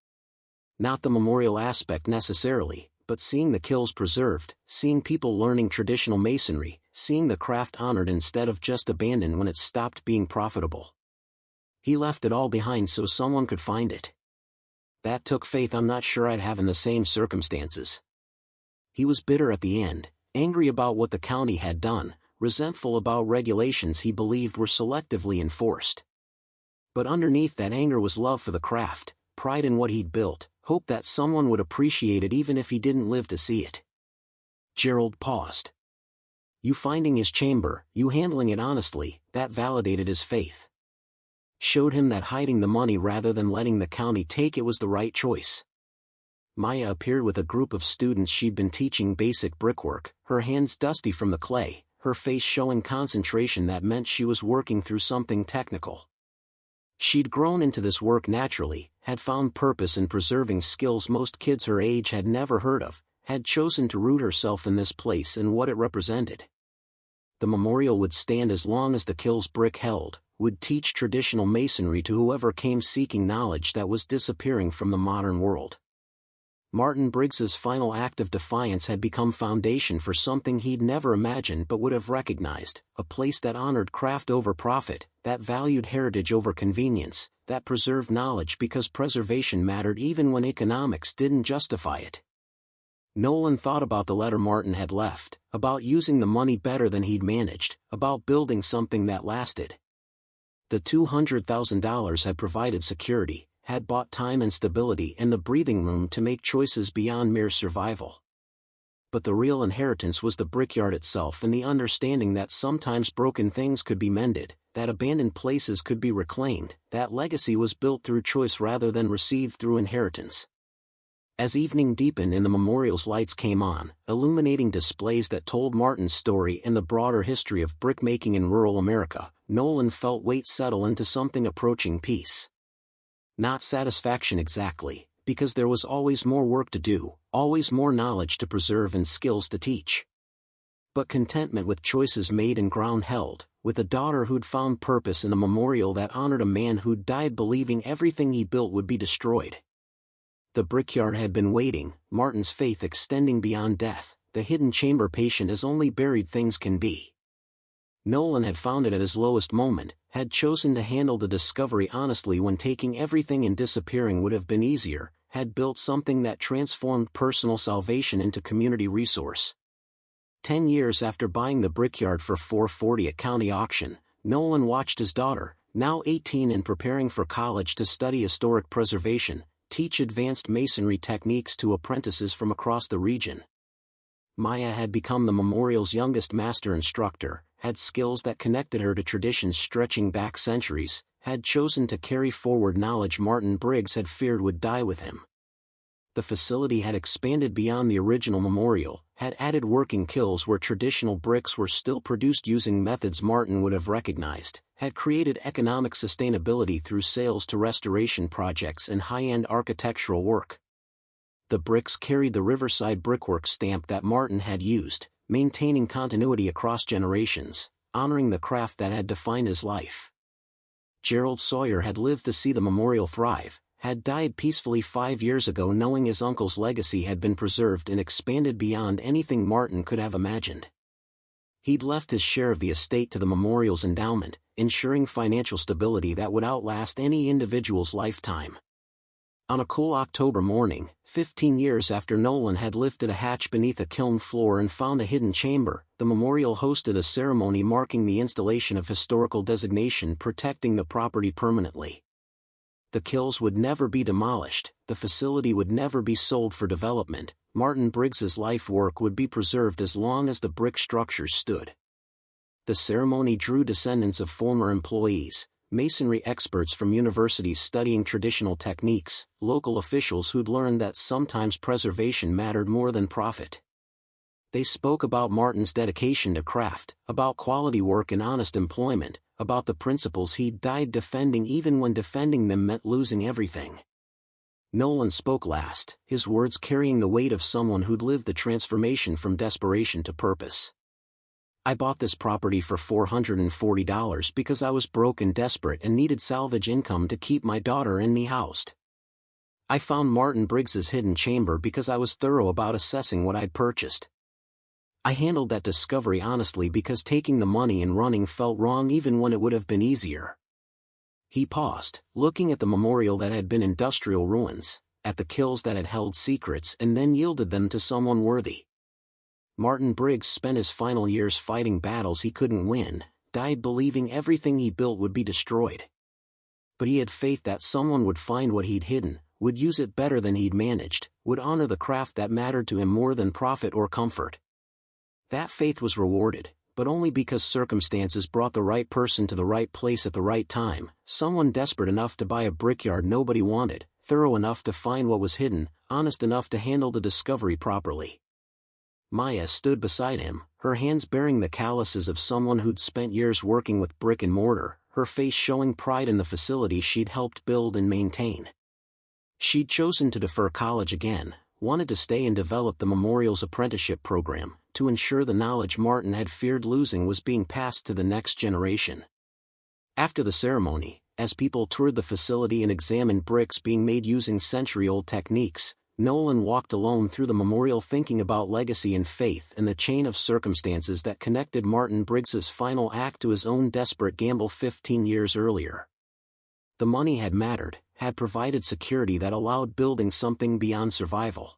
Not the memorial aspect necessarily, but seeing the kilns preserved, seeing people learning traditional masonry, seeing the craft honored instead of just abandoned when it stopped being profitable. He left it all behind so someone could find it. That took faith I'm not sure I'd have in the same circumstances. He was bitter at the end, angry about what the county had done, resentful about regulations he believed were selectively enforced. But underneath that anger was love for the craft, pride in what he'd built, hope that someone would appreciate it even if he didn't live to see it. Gerald paused. You finding his chamber, you handling it honestly, that validated his faith. Showed him that hiding the money rather than letting the county take it was the right choice. Maya appeared with a group of students she'd been teaching basic brickwork, her hands dusty from the clay, her face showing concentration that meant she was working through something technical. She'd grown into this work naturally, had found purpose in preserving skills most kids her age had never heard of, had chosen to root herself in this place and what it represented. The memorial would stand as long as the kilns brick held, would teach traditional masonry to whoever came seeking knowledge that was disappearing from the modern world. Martin Briggs's final act of defiance had become foundation for something he'd never imagined but would have recognized, a place that honored craft over profit, that valued heritage over convenience, that preserved knowledge because preservation mattered even when economics didn't justify it. Nolan thought about the letter Martin had left, about using the money better than he'd managed, about building something that lasted. The $200,000 had provided security, had bought time and stability and the breathing room to make choices beyond mere survival. But the real inheritance was the brickyard itself and the understanding that sometimes broken things could be mended, that abandoned places could be reclaimed, that legacy was built through choice rather than received through inheritance. As evening deepened and the memorial's lights came on, illuminating displays that told Martin's story and the broader history of brickmaking in rural America, Nolan felt weight settle into something approaching peace. Not satisfaction exactly, because there was always more work to do, always more knowledge to preserve and skills to teach. But contentment with choices made and ground held, with a daughter who'd found purpose in a memorial that honored a man who'd died believing everything he built would be destroyed. The brickyard had been waiting, Martin's faith extending beyond death, the hidden chamber patient as only buried things can be. Nolan had found it at his lowest moment, had chosen to handle the discovery honestly when taking everything and disappearing would have been easier, had built something that transformed personal salvation into community resource. 10 years after buying the brickyard for $440 at county auction, Nolan watched his daughter, now 18 and preparing for college to study historic preservation, teach advanced masonry techniques to apprentices from across the region. Maya had become the memorial's youngest master instructor, had skills that connected her to traditions stretching back centuries, had chosen to carry forward knowledge Martin Briggs had feared would die with him. The facility had expanded beyond the original memorial, had added working kilns where traditional bricks were still produced using methods Martin would have recognized, had created economic sustainability through sales to restoration projects and high-end architectural work. The bricks carried the Riverside brickwork stamp that Martin had used, maintaining continuity across generations, honoring the craft that had defined his life. Gerald Sawyer had lived to see the memorial thrive, had died peacefully 5 years ago knowing his uncle's legacy had been preserved and expanded beyond anything Martin could have imagined. He'd left his share of the estate to the memorial's endowment, ensuring financial stability that would outlast any individual's lifetime. On a cool October morning, 15 years after Nolan had lifted a hatch beneath a kiln floor and found a hidden chamber, the memorial hosted a ceremony marking the installation of historical designation protecting the property permanently. The kilns would never be demolished, the facility would never be sold for development, Martin Briggs's life work would be preserved as long as the brick structures stood. The ceremony drew descendants of former employees, masonry experts from universities studying traditional techniques, local officials who'd learned that sometimes preservation mattered more than profit. They spoke about Martin's dedication to craft, about quality work and honest employment, about the principles he'd died defending even when defending them meant losing everything. Nolan spoke last, his words carrying the weight of someone who'd lived the transformation from desperation to purpose. "I bought this property for $440 because I was broke and desperate and needed salvage income to keep my daughter and me housed. I found Martin Briggs's hidden chamber because I was thorough about assessing what I'd purchased. I handled that discovery honestly because taking the money and running felt wrong even when it would have been easier." He paused, looking at the memorial that had been industrial ruins, at the kilns that had held secrets and then yielded them to someone worthy. Martin Briggs spent his final years fighting battles he couldn't win, died believing everything he built would be destroyed. But he had faith that someone would find what he'd hidden, would use it better than he'd managed, would honor the craft that mattered to him more than profit or comfort. That faith was rewarded, but only because circumstances brought the right person to the right place at the right time, someone desperate enough to buy a brickyard nobody wanted, thorough enough to find what was hidden, honest enough to handle the discovery properly. Maya stood beside him, her hands bearing the calluses of someone who'd spent years working with brick and mortar, her face showing pride in the facility she'd helped build and maintain. She'd chosen to defer college again, wanted to stay and develop the memorial's apprenticeship program, to ensure the knowledge Martin had feared losing was being passed to the next generation. After the ceremony, as people toured the facility and examined bricks being made using century-old techniques, Nolan walked alone through the memorial thinking about legacy and faith and the chain of circumstances that connected Martin Briggs's final act to his own desperate gamble 15 years earlier. The money had mattered, had provided security that allowed building something beyond survival.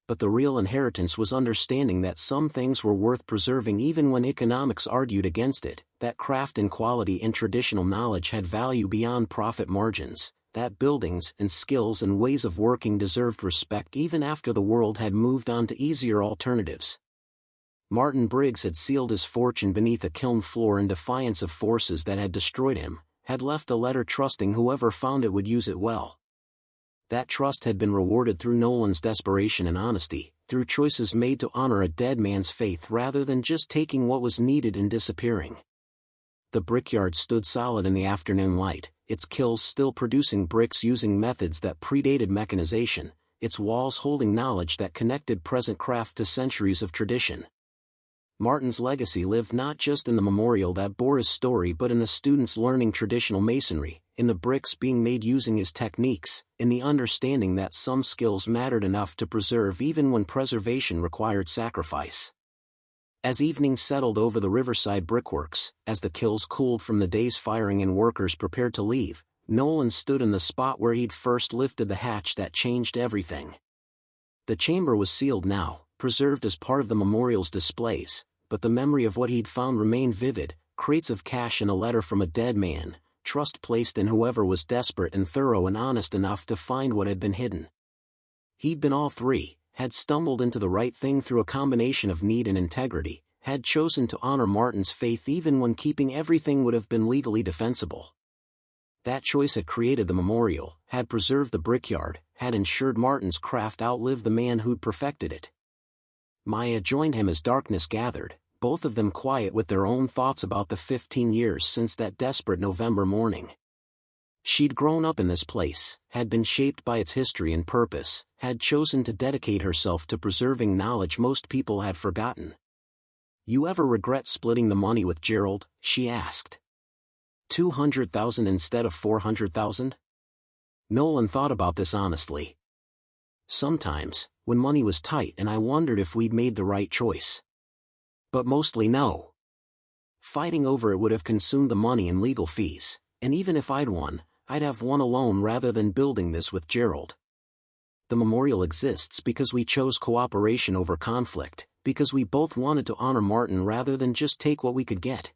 But the real inheritance was understanding that some things were worth preserving even when economics argued against it, that craft and quality and traditional knowledge had value beyond profit margins, that buildings and skills and ways of working deserved respect even after the world had moved on to easier alternatives. Martin Briggs had sealed his fortune beneath a kiln floor in defiance of forces that had destroyed him, had left a letter trusting whoever found it would use it well. That trust had been rewarded through Nolan's desperation and honesty, through choices made to honor a dead man's faith rather than just taking what was needed and disappearing. The brickyard stood solid in the afternoon light, its kilns still producing bricks using methods that predated mechanization, its walls holding knowledge that connected present craft to centuries of tradition. Martin's legacy lived not just in the memorial that bore his story but in the students learning traditional masonry, in the bricks being made using his techniques, in the understanding that some skills mattered enough to preserve even when preservation required sacrifice. As evening settled over the Riverside brickworks, as the kilns cooled from the day's firing and workers prepared to leave, Nolan stood in the spot where he'd first lifted the hatch that changed everything. The chamber was sealed now, preserved as part of the memorial's displays, but the memory of what he'd found remained vivid, crates of cash and a letter from a dead man, trust placed in whoever was desperate and thorough and honest enough to find what had been hidden. He'd been all three, had stumbled into the right thing through a combination of need and integrity, had chosen to honor Martin's faith even when keeping everything would have been legally defensible. That choice had created the memorial, had preserved the Brickyard, had ensured Martin's craft outlived the man who'd perfected it. Maya joined him as darkness gathered, both of them quiet with their own thoughts about the 15 years since that desperate November morning. She'd grown up in this place, had been shaped by its history and purpose, had chosen to dedicate herself to preserving knowledge most people had forgotten. "You ever regret splitting the money with Gerald?" she asked. $200,000 instead of $400,000? Nolan thought about this honestly. Sometimes, when money was tight, and I wondered if we'd made the right choice. But mostly no. Fighting over it would have consumed the money and legal fees, and even if I'd won, I'd have won alone rather than building this with Gerald. The memorial exists because we chose cooperation over conflict, because we both wanted to honor Martin rather than just take what we could get.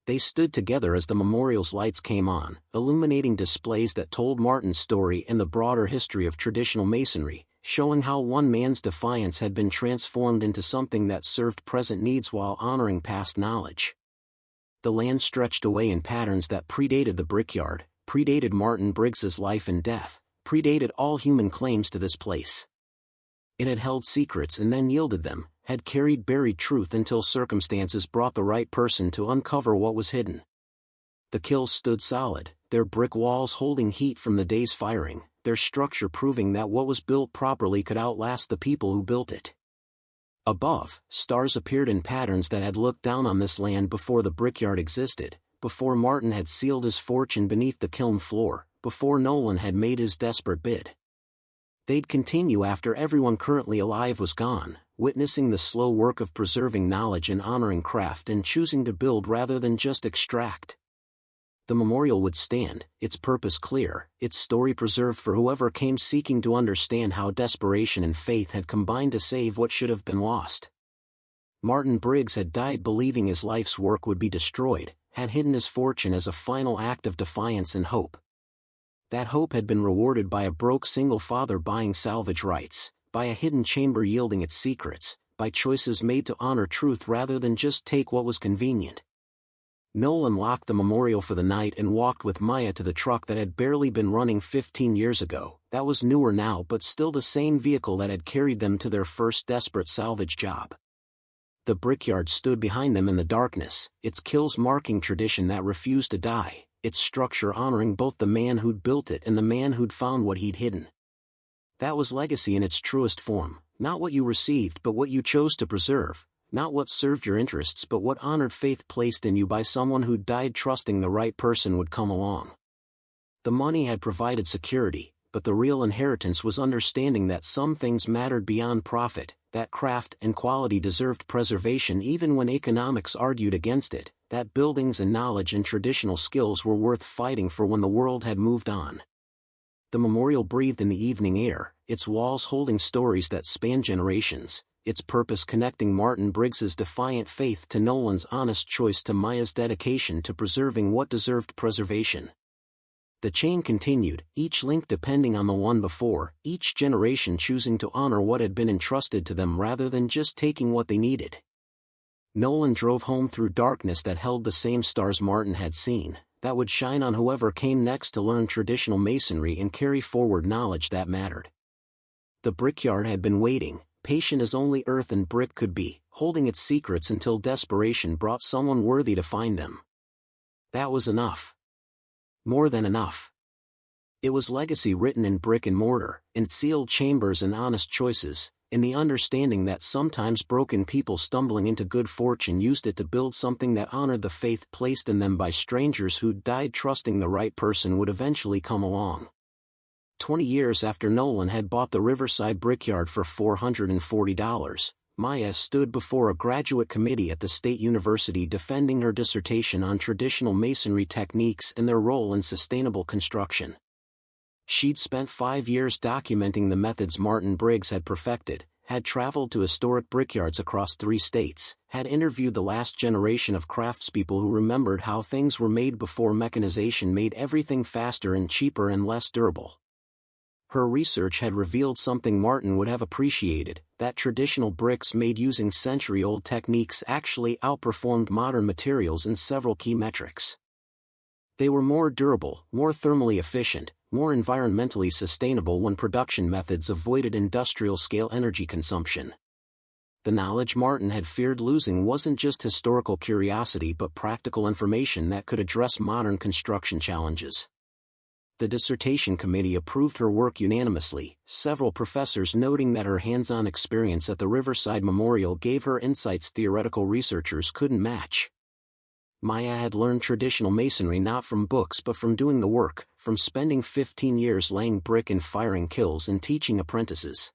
They stood together as the memorial's lights came on, illuminating displays that told Martin's story and the broader history of traditional masonry, showing how one man's defiance had been transformed into something that served present needs while honoring past knowledge. The land stretched away in patterns that predated the Brickyard, predated Martin Briggs's life and death, predated all human claims to this place. It had held secrets and then yielded them, had carried buried truth until circumstances brought the right person to uncover what was hidden. The kills stood solid, their brick walls holding heat from the day's firing, their structure proving that what was built properly could outlast the people who built it. Above, stars appeared in patterns that had looked down on this land before the Brickyard existed, before Martin had sealed his fortune beneath the kiln floor, before Nolan had made his desperate bid. They'd continue after everyone currently alive was gone, witnessing the slow work of preserving knowledge and honoring craft and choosing to build rather than just extract. The memorial would stand, its purpose clear, its story preserved for whoever came seeking to understand how desperation and faith had combined to save what should have been lost. Martin Briggs had died believing his life's work would be destroyed, had hidden his fortune as a final act of defiance and hope. That hope had been rewarded by a broke single father buying salvage rights, by a hidden chamber yielding its secrets, by choices made to honor truth rather than just take what was convenient. Nolan locked the memorial for the night and walked with Maya to the truck that had barely been running 15 years ago, that was newer now but still the same vehicle that had carried them to their first desperate salvage job. The Brickyard stood behind them in the darkness, its kills marking tradition that refused to die, its structure honoring both the man who'd built it and the man who'd found what he'd hidden. That was legacy in its truest form, not what you received but what you chose to preserve, not what served your interests but what honored faith placed in you by someone who died trusting the right person would come along. The money had provided security, but the real inheritance was understanding that some things mattered beyond profit, that craft and quality deserved preservation even when economics argued against it, that buildings and knowledge and traditional skills were worth fighting for when the world had moved on. The memorial breathed in the evening air, its walls holding stories that spanned generations, its purpose connecting Martin Briggs's defiant faith to Nolan's honest choice to Maya's dedication to preserving what deserved preservation. The chain continued, each link depending on the one before, each generation choosing to honor what had been entrusted to them rather than just taking what they needed. Nolan drove home through darkness that held the same stars Martin had seen, that would shine on whoever came next to learn traditional masonry and carry forward knowledge that mattered. The Brickyard had been waiting, patient as only earth and brick could be, holding its secrets until desperation brought someone worthy to find them. That was enough. More than enough. It was legacy written in brick and mortar, in sealed chambers and honest choices, in the understanding that sometimes broken people stumbling into good fortune used it to build something that honored the faith placed in them by strangers who died trusting the right person would eventually come along. 20 years after Nolan had bought the Riverside Brickyard for $440, Maya stood before a graduate committee at the State University defending her dissertation on traditional masonry techniques and their role in sustainable construction. She'd spent 5 years documenting the methods Martin Briggs had perfected, had traveled to historic brickyards across 3 states, had interviewed the last generation of craftspeople who remembered how things were made before mechanization made everything faster and cheaper and less durable. Her research had revealed something Martin would have appreciated, that traditional bricks made using century-old techniques actually outperformed modern materials in several key metrics. They were more durable, more thermally efficient, more environmentally sustainable when production methods avoided industrial-scale energy consumption. The knowledge Martin had feared losing wasn't just historical curiosity but practical information that could address modern construction challenges. The dissertation committee approved her work unanimously, several professors noting that her hands-on experience at the Riverside Memorial gave her insights theoretical researchers couldn't match. Maya had learned traditional masonry not from books but from doing the work, from spending 15 years laying brick and firing kills and teaching apprentices.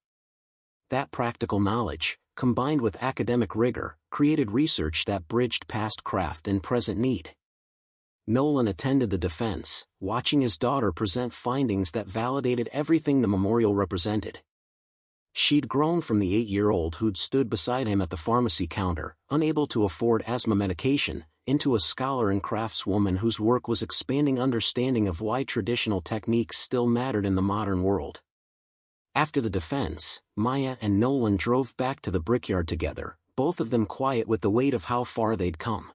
That practical knowledge, combined with academic rigor, created research that bridged past craft and present need. Nolan attended the defense, watching his daughter present findings that validated everything the memorial represented. She'd grown from the 8-year-old who'd stood beside him at the pharmacy counter, unable to afford asthma medication, into a scholar and craftswoman whose work was expanding understanding of why traditional techniques still mattered in the modern world. After the defense, Maya and Nolan drove back to the Brickyard together, both of them quiet with the weight of how far they'd come.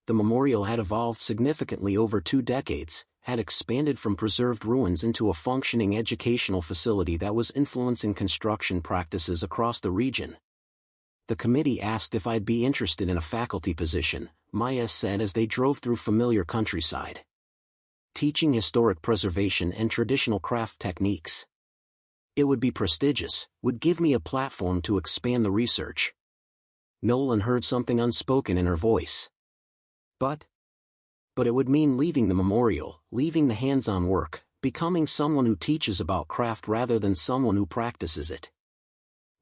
The memorial had evolved significantly over 2 decades, had expanded from preserved ruins into a functioning educational facility that was influencing construction practices across the region. The committee asked if I'd be interested in a faculty position, Maya said as they drove through familiar countryside. Teaching historic preservation and traditional craft techniques. It would be prestigious, would give me a platform to expand the research. Nolan heard something unspoken in her voice. But it would mean leaving the memorial, leaving the hands-on work, becoming someone who teaches about craft rather than someone who practices it.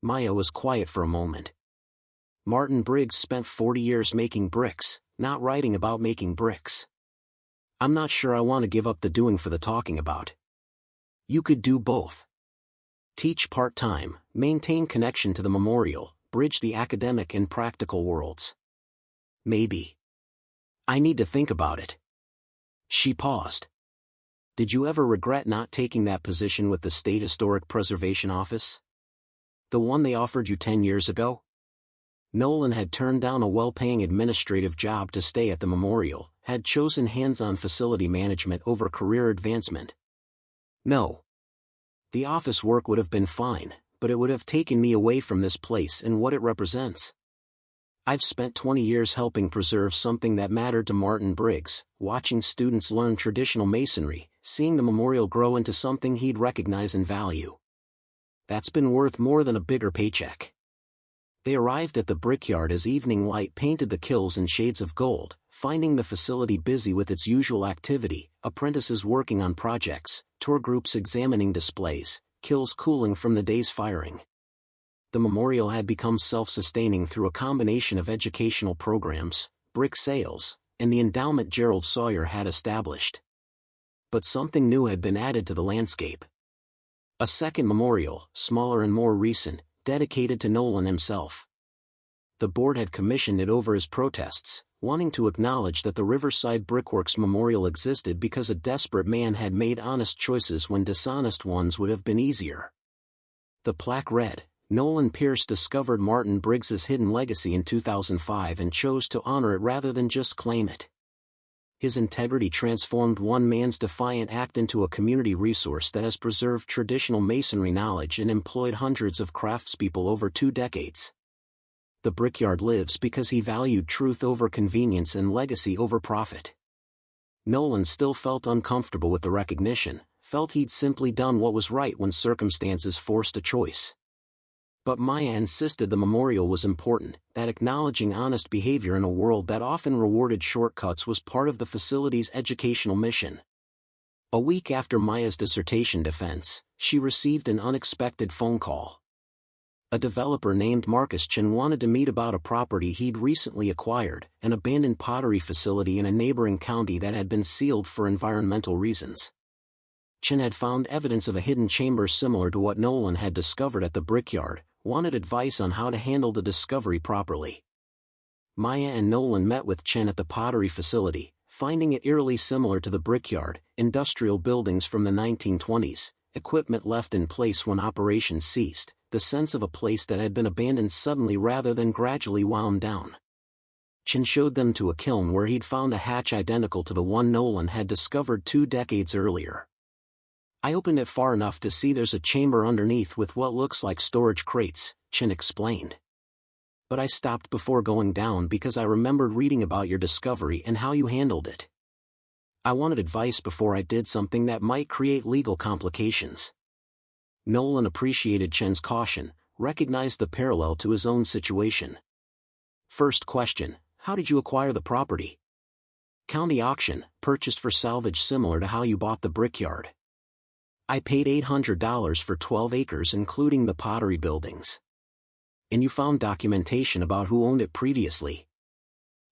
Maya was quiet for a moment. Martin Briggs spent 40 years making bricks, not writing about making bricks. I'm not sure I want to give up the doing for the talking about. You could do both. Teach part-time, maintain connection to the memorial, bridge the academic and practical worlds. Maybe. I need to think about it. She paused. Did you ever regret not taking that position with the State Historic Preservation Office? The one they offered you 10 years ago? Nolan had turned down a well-paying administrative job to stay at the memorial, had chosen hands-on facility management over career advancement. No. The office work would have been fine, but it would have taken me away from this place and what it represents. I've spent 20 years helping preserve something that mattered to Martin Briggs, watching students learn traditional masonry, seeing the memorial grow into something he'd recognize and value. That's been worth more than a bigger paycheck. They arrived at the Brickyard as evening light painted the kills in shades of gold, finding the facility busy with its usual activity, apprentices working on projects, tour groups examining displays, kills cooling from the day's firing. The memorial had become self-sustaining through a combination of educational programs, brick sales, and the endowment Gerald Sawyer had established. But something new had been added to the landscape. A second memorial, smaller and more recent, dedicated to Nolan himself. The board had commissioned it over his protests, wanting to acknowledge that the Riverside Brickworks Memorial existed because a desperate man had made honest choices when dishonest ones would have been easier. The plaque read, Nolan Pierce discovered Martin Briggs's hidden legacy in 2005 and chose to honor it rather than just claim it. His integrity transformed one man's defiant act into a community resource that has preserved traditional masonry knowledge and employed hundreds of craftspeople over 2 decades. The Brickyard lives because he valued truth over convenience and legacy over profit. Nolan still felt uncomfortable with the recognition, felt he'd simply done what was right when circumstances forced a choice. But Maya insisted the memorial was important, that acknowledging honest behavior in a world that often rewarded shortcuts was part of the facility's educational mission. A week after Maya's dissertation defense, she received an unexpected phone call. A developer named Marcus Chen wanted to meet about a property he'd recently acquired, an abandoned pottery facility in a neighboring county that had been sealed for environmental reasons. Chen had found evidence of a hidden chamber similar to what Nolan had discovered at the Brickyard, wanted advice on how to handle the discovery properly. Maya and Nolan met with Chen at the pottery facility, finding it eerily similar to the Brickyard, industrial buildings from the 1920s, equipment left in place when operations ceased, the sense of a place that had been abandoned suddenly rather than gradually wound down. Chen showed them to a kiln where he'd found a hatch identical to the one Nolan had discovered 2 decades earlier. I opened it far enough to see there's a chamber underneath with what looks like storage crates, Chen explained. But I stopped before going down because I remembered reading about your discovery and how you handled it. I wanted advice before I did something that might create legal complications. Nolan appreciated Chen's caution, recognized the parallel to his own situation. First question, how did you acquire the property? County auction, purchased for salvage similar to how you bought the Brickyard. I paid $800 for 12 acres including the pottery buildings. And you found documentation about who owned it previously?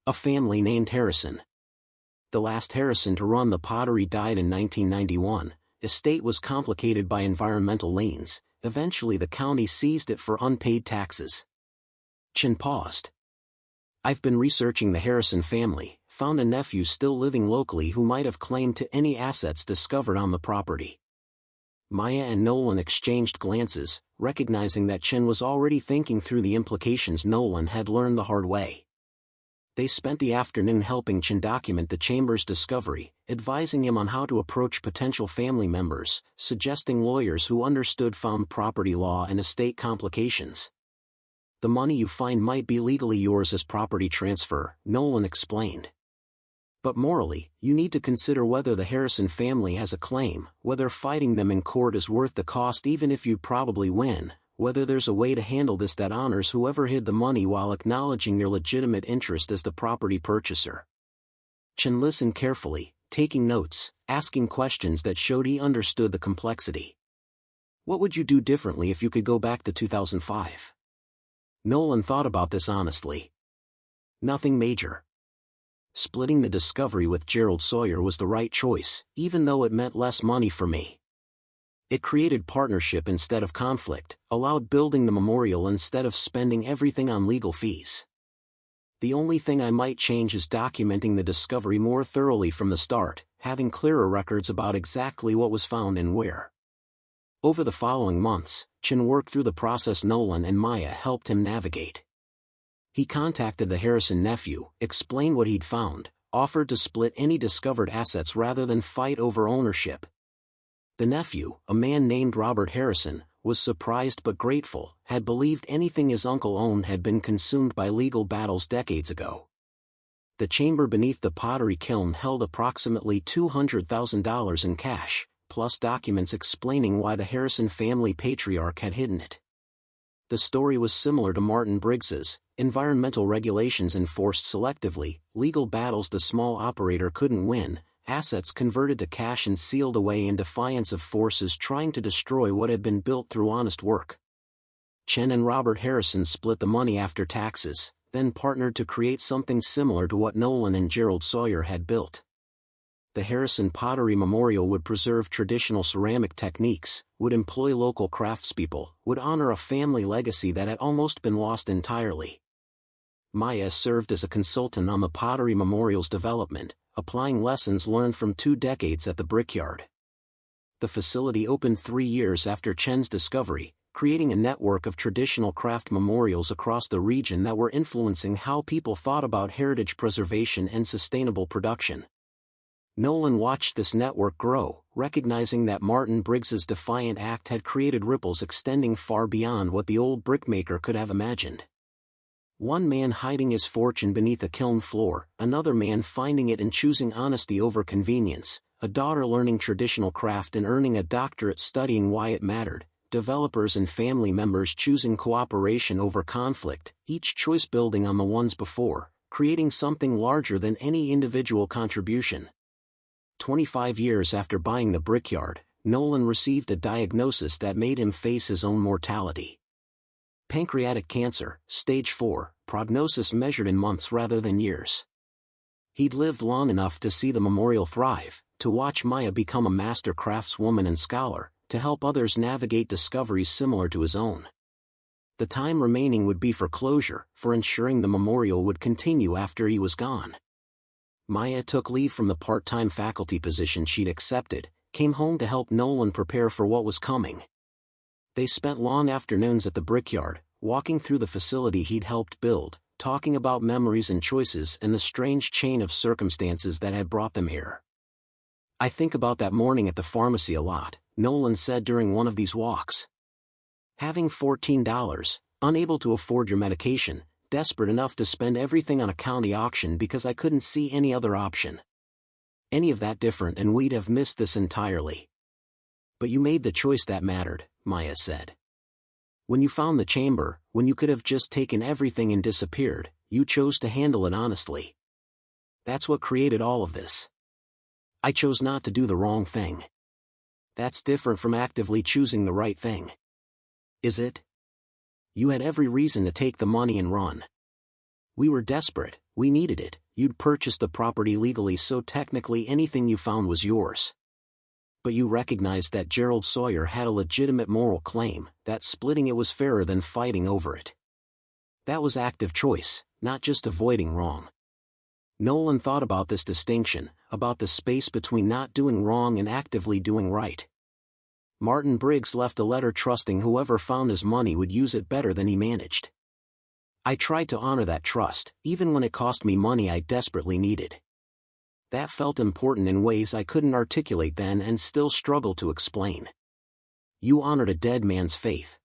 A family named Harrison. The last Harrison to run the pottery died in 1991. Estate was complicated by environmental liens. Eventually the county seized it for unpaid taxes. Chen paused. I've been researching the Harrison family, found a nephew still living locally who might have claim to any assets discovered on the property. Maya and Nolan exchanged glances, recognizing that Chen was already thinking through the implications Nolan had learned the hard way. They spent the afternoon helping Chen document the chamber's discovery, advising him on how to approach potential family members, suggesting lawyers who understood found property law and estate complications. The money you find might be legally yours as property transfer, Nolan explained. But morally, you need to consider whether the Harrison family has a claim, whether fighting them in court is worth the cost even if you'd probably win, whether there's a way to handle this that honors whoever hid the money while acknowledging their legitimate interest as the property purchaser. Chen listened carefully, taking notes, asking questions that showed he understood the complexity. What would you do differently if you could go back to 2005? Nolan thought about this honestly. Nothing major. Splitting the discovery with Gerald Sawyer was the right choice, even though it meant less money for me. It created partnership instead of conflict, allowed building the memorial instead of spending everything on legal fees. The only thing I might change is documenting the discovery more thoroughly from the start, having clearer records about exactly what was found and where. Over the following months, Chen worked through the process Nolan and Maya helped him navigate. He contacted the Harrison nephew, explained what he'd found, offered to split any discovered assets rather than fight over ownership. The nephew, a man named Robert Harrison, was surprised but grateful, had believed anything his uncle owned had been consumed by legal battles decades ago. The chamber beneath the pottery kiln held approximately $200,000 in cash, plus documents explaining why the Harrison family patriarch had hidden it. The story was similar to Martin Briggs's: environmental regulations enforced selectively, legal battles the small operator couldn't win, assets converted to cash and sealed away in defiance of forces trying to destroy what had been built through honest work. Chen and Robert Harrison split the money after taxes, then partnered to create something similar to what Nolan and Gerald Sawyer had built. The Harrison Pottery Memorial would preserve traditional ceramic techniques, would employ local craftspeople, would honor a family legacy that had almost been lost entirely. Maya served as a consultant on the Pottery Memorial's development, applying lessons learned from 2 decades at the Brickyard. The facility opened 3 years after Chen's discovery, creating a network of traditional craft memorials across the region that were influencing how people thought about heritage preservation and sustainable production. Nolan watched this network grow, recognizing that Martin Briggs's defiant act had created ripples extending far beyond what the old brickmaker could have imagined. One man hiding his fortune beneath a kiln floor, another man finding it and choosing honesty over convenience, a daughter learning traditional craft and earning a doctorate studying why it mattered, developers and family members choosing cooperation over conflict, each choice building on the ones before, creating something larger than any individual contribution. 25 years after buying the Brickyard, Nolan received a diagnosis that made him face his own mortality. Pancreatic cancer, stage 4, prognosis measured in months rather than years. He'd lived long enough to see the memorial thrive, to watch Maya become a master craftswoman and scholar, to help others navigate discoveries similar to his own. The time remaining would be for closure, for ensuring the memorial would continue after he was gone. Maya took leave from the part-time faculty position she'd accepted, came home to help Nolan prepare for what was coming. They spent long afternoons at the Brickyard, walking through the facility he'd helped build, talking about memories and choices and the strange chain of circumstances that had brought them here. "I think about that morning at the pharmacy a lot," Nolan said during one of these walks. "Having $14, unable to afford your medication, desperate enough to spend everything on a county auction because I couldn't see any other option. Any of that different and we'd have missed this entirely." "But you made the choice that mattered," Maya said. "When you found the chamber, when you could have just taken everything and disappeared, you chose to handle it honestly. That's what created all of this. I chose not to do the wrong thing. That's different from actively choosing the right thing. Is it? You had every reason to take the money and run. We were desperate, we needed it, you'd purchased the property legally so technically anything you found was yours. But you recognized that Gerald Sawyer had a legitimate moral claim, that splitting it was fairer than fighting over it. That was active choice, not just avoiding wrong." Nolan thought about this distinction, about the space between not doing wrong and actively doing right. Martin Briggs left a letter trusting whoever found his money would use it better than he managed. "I tried to honor that trust, even when it cost me money I desperately needed. That felt important in ways I couldn't articulate then and still struggle to explain. You honored a dead man's faith.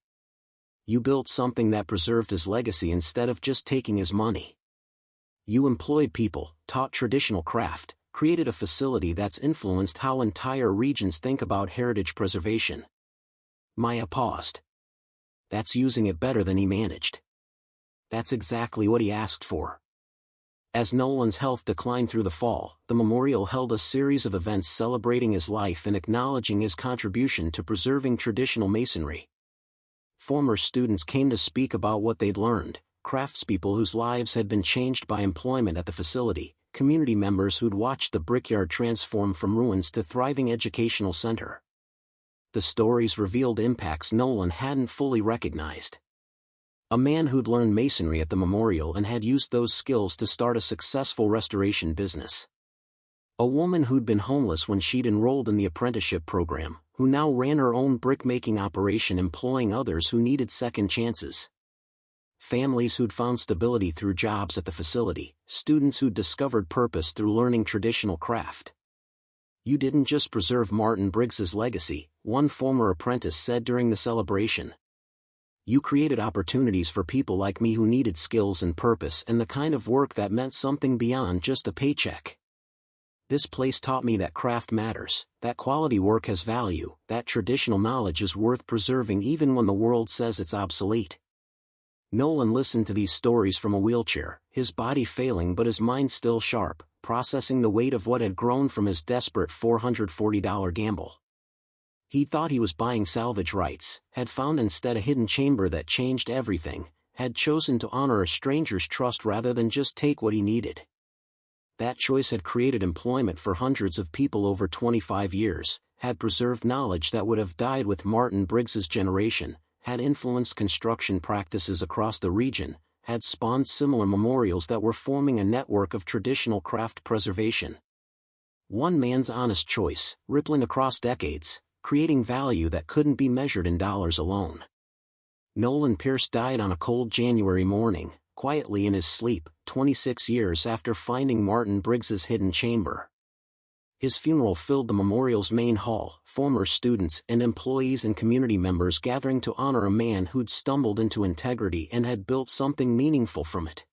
You built something that preserved his legacy instead of just taking his money. You employed people, taught traditional craft, created a facility that's influenced how entire regions think about heritage preservation." Maya paused. "That's using it better than he managed. That's exactly what he asked for." As Nolan's health declined through the fall, the memorial held a series of events celebrating his life and acknowledging his contribution to preserving traditional masonry. Former students came to speak about what they'd learned, craftspeople whose lives had been changed by employment at the facility, community members who'd watched the Brickyard transform from ruins to thriving educational center. The stories revealed impacts Nolan hadn't fully recognized. A man who'd learned masonry at the memorial and had used those skills to start a successful restoration business. A woman who'd been homeless when she'd enrolled in the apprenticeship program, who now ran her own brick-making operation employing others who needed second chances. Families who'd found stability through jobs at the facility, students who'd discovered purpose through learning traditional craft. "You didn't just preserve Martin Briggs's legacy," one former apprentice said during the celebration. "You created opportunities for people like me who needed skills and purpose and the kind of work that meant something beyond just a paycheck. This place taught me that craft matters, that quality work has value, that traditional knowledge is worth preserving even when the world says it's obsolete." Nolan listened to these stories from a wheelchair, his body failing but his mind still sharp, processing the weight of what had grown from his desperate $440 gamble. He thought he was buying salvage rights, had found instead a hidden chamber that changed everything, had chosen to honor a stranger's trust rather than just take what he needed. That choice had created employment for hundreds of people over 25 years, had preserved knowledge that would have died with Martin Briggs's generation, had influenced construction practices across the region, had spawned similar memorials that were forming a network of traditional craft preservation. One man's honest choice, rippling across decades, creating value that couldn't be measured in dollars alone. Nolan Pierce died on a cold January morning, quietly in his sleep, 26 years after finding Martin Briggs's hidden chamber. His funeral filled the memorial's main hall, former students and employees and community members gathering to honor a man who'd stumbled into integrity and had built something meaningful from it.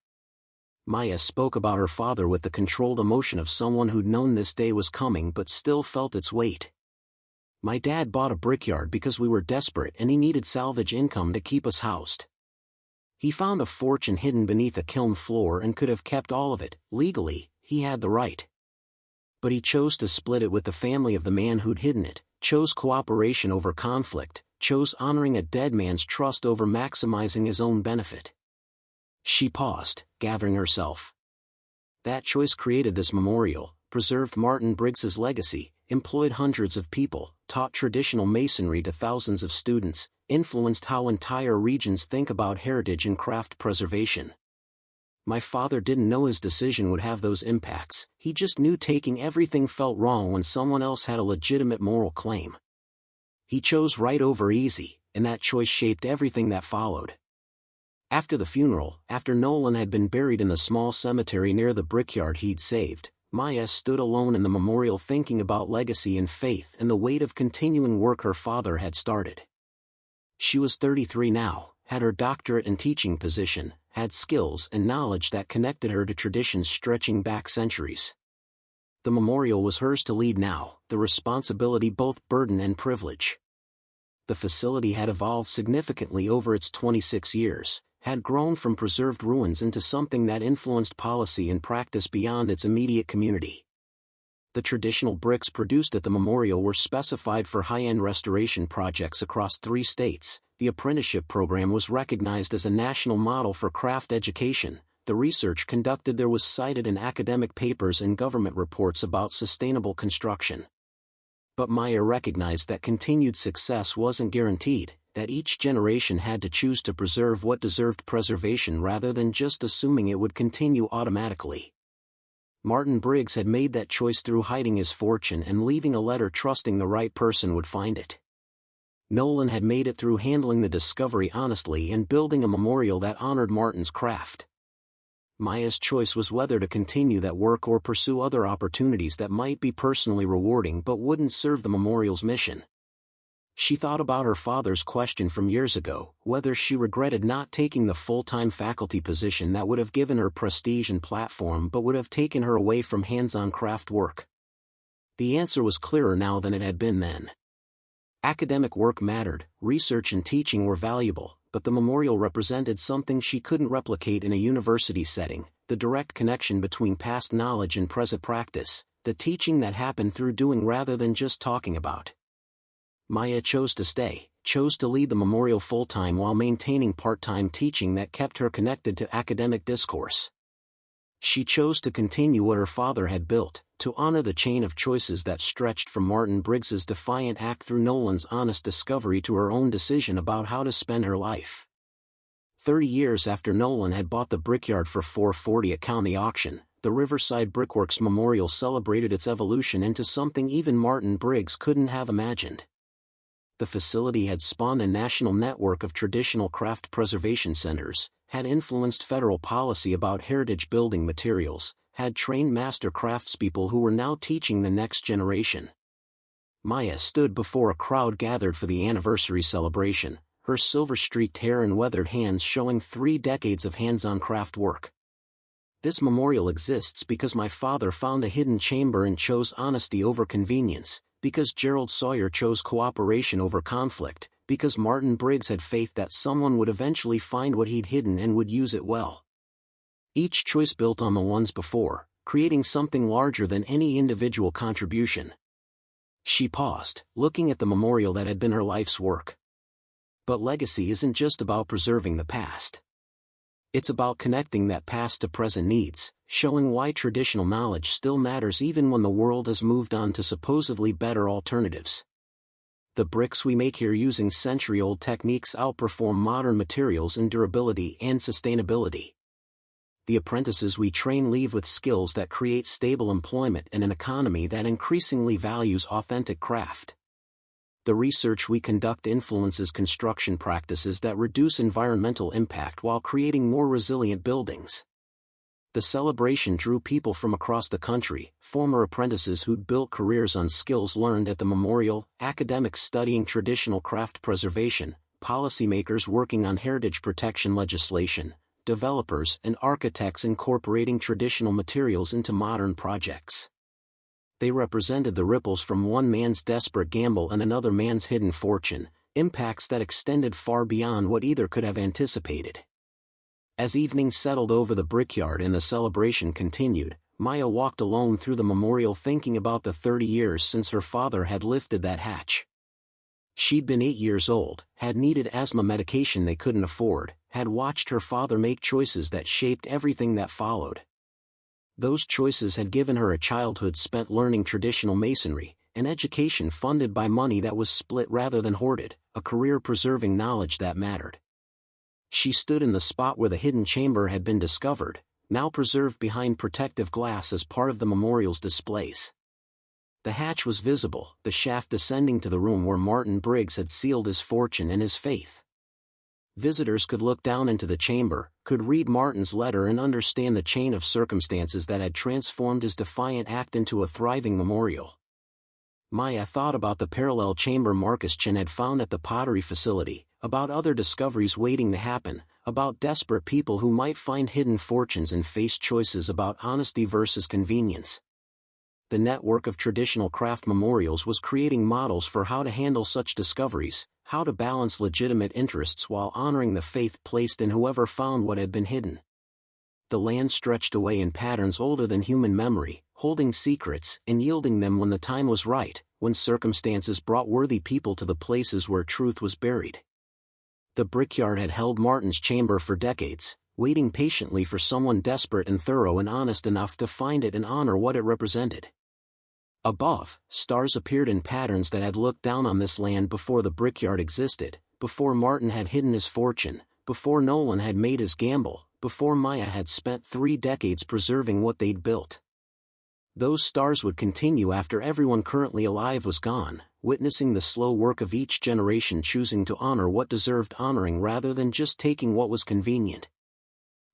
Maya spoke about her father with the controlled emotion of someone who'd known this day was coming but still felt its weight. "My dad bought a brickyard because we were desperate and he needed salvage income to keep us housed. He found a fortune hidden beneath a kiln floor and could have kept all of it, legally, he had the right. But he chose to split it with the family of the man who'd hidden it, chose cooperation over conflict, chose honoring a dead man's trust over maximizing his own benefit." She paused, gathering herself. That choice created this memorial, preserved Martin Briggs's legacy, employed hundreds of people, taught traditional masonry to thousands of students, influenced how entire regions think about heritage and craft preservation. My father didn't know his decision would have those impacts, he just knew taking everything felt wrong when someone else had a legitimate moral claim. He chose right over easy, and that choice shaped everything that followed. After the funeral, after Nolan had been buried in the small cemetery near the Brickyard he'd saved, Maya stood alone in the memorial thinking about legacy and faith and the weight of continuing work her father had started. She was 33 now, had her doctorate and teaching position, had skills and knowledge that connected her to traditions stretching back centuries. The memorial was hers to lead now, the responsibility both burden and privilege. The facility had evolved significantly over its 26 years, had grown from preserved ruins into something that influenced policy and practice beyond its immediate community. The traditional bricks produced at the memorial were specified for high-end restoration projects across 3 states. The apprenticeship program was recognized as a national model for craft education. The research conducted there was cited in academic papers and government reports about sustainable construction. But Maya recognized that continued success wasn't guaranteed, that each generation had to choose to preserve what deserved preservation rather than just assuming it would continue automatically. Martin Briggs had made that choice through hiding his fortune and leaving a letter trusting the right person would find it. Nolan had made it through handling the discovery honestly and building a memorial that honored Martin's craft. Maya's choice was whether to continue that work or pursue other opportunities that might be personally rewarding but wouldn't serve the memorial's mission. She thought about her father's question from years ago, whether she regretted not taking the full-time faculty position that would have given her prestige and platform but would have taken her away from hands-on craft work. The answer was clearer now than it had been then. Academic work mattered, research and teaching were valuable, but the memorial represented something she couldn't replicate in a university setting: the direct connection between past knowledge and present practice, the teaching that happened through doing rather than just talking about. Maya chose to stay, chose to lead the memorial full-time while maintaining part-time teaching that kept her connected to academic discourse. She chose to continue what her father had built, to honor the chain of choices that stretched from Martin Briggs's defiant act through Nolan's honest discovery to her own decision about how to spend her life. 30 years after Nolan had bought the Brickyard for $440 at county auction, the Riverside Brickworks Memorial celebrated its evolution into something even Martin Briggs couldn't have imagined. The facility had spawned a national network of traditional craft preservation centers, had influenced federal policy about heritage building materials, had trained master craftspeople who were now teaching the next generation. Maya stood before a crowd gathered for the anniversary celebration, her silver-streaked hair and weathered hands showing 3 decades of hands-on craft work. This memorial exists because my father found a hidden chamber and chose honesty over convenience, because Gerald Sawyer chose cooperation over conflict, because Martin Briggs had faith that someone would eventually find what he'd hidden and would use it well. Each choice built on the ones before, creating something larger than any individual contribution. She paused, looking at the memorial that had been her life's work. But legacy isn't just about preserving the past. It's about connecting that past to present needs, showing why traditional knowledge still matters even when the world has moved on to supposedly better alternatives. The bricks we make here using century-old techniques outperform modern materials in durability and sustainability. The apprentices we train leave with skills that create stable employment and an economy that increasingly values authentic craft. The research we conduct influences construction practices that reduce environmental impact while creating more resilient buildings. The celebration drew people from across the country, former apprentices who'd built careers on skills learned at the memorial, academics studying traditional craft preservation, policymakers working on heritage protection legislation, developers and architects incorporating traditional materials into modern projects. They represented the ripples from one man's desperate gamble and another man's hidden fortune, impacts that extended far beyond what either could have anticipated. As evening settled over the Brickyard and the celebration continued, Maya walked alone through the memorial thinking about the 30 years since her father had lifted that hatch. She'd been 8 years old, had needed asthma medication they couldn't afford, had watched her father make choices that shaped everything that followed. Those choices had given her a childhood spent learning traditional masonry, an education funded by money that was split rather than hoarded, a career preserving knowledge that mattered. She stood in the spot where the hidden chamber had been discovered, now preserved behind protective glass as part of the memorial's displays. The hatch was visible, the shaft descending to the room where Martin Briggs had sealed his fortune and his faith. Visitors could look down into the chamber, could read Martin's letter and understand the chain of circumstances that had transformed his defiant act into a thriving memorial. Maya thought about the parallel chamber Marcus Chin had found at the pottery facility, about other discoveries waiting to happen, about desperate people who might find hidden fortunes and face choices about honesty versus convenience. The network of traditional craft memorials was creating models for how to handle such discoveries, how to balance legitimate interests while honoring the faith placed in whoever found what had been hidden. The land stretched away in patterns older than human memory, holding secrets and yielding them when the time was right, when circumstances brought worthy people to the places where truth was buried. The Brickyard had held Martin's chamber for decades, waiting patiently for someone desperate and thorough and honest enough to find it and honor what it represented. Above, stars appeared in patterns that had looked down on this land before the Brickyard existed, before Martin had hidden his fortune, before Nolan had made his gamble, before Maya had spent 3 decades preserving what they'd built. Those stars would continue after everyone currently alive was gone, witnessing the slow work of each generation choosing to honor what deserved honoring rather than just taking what was convenient.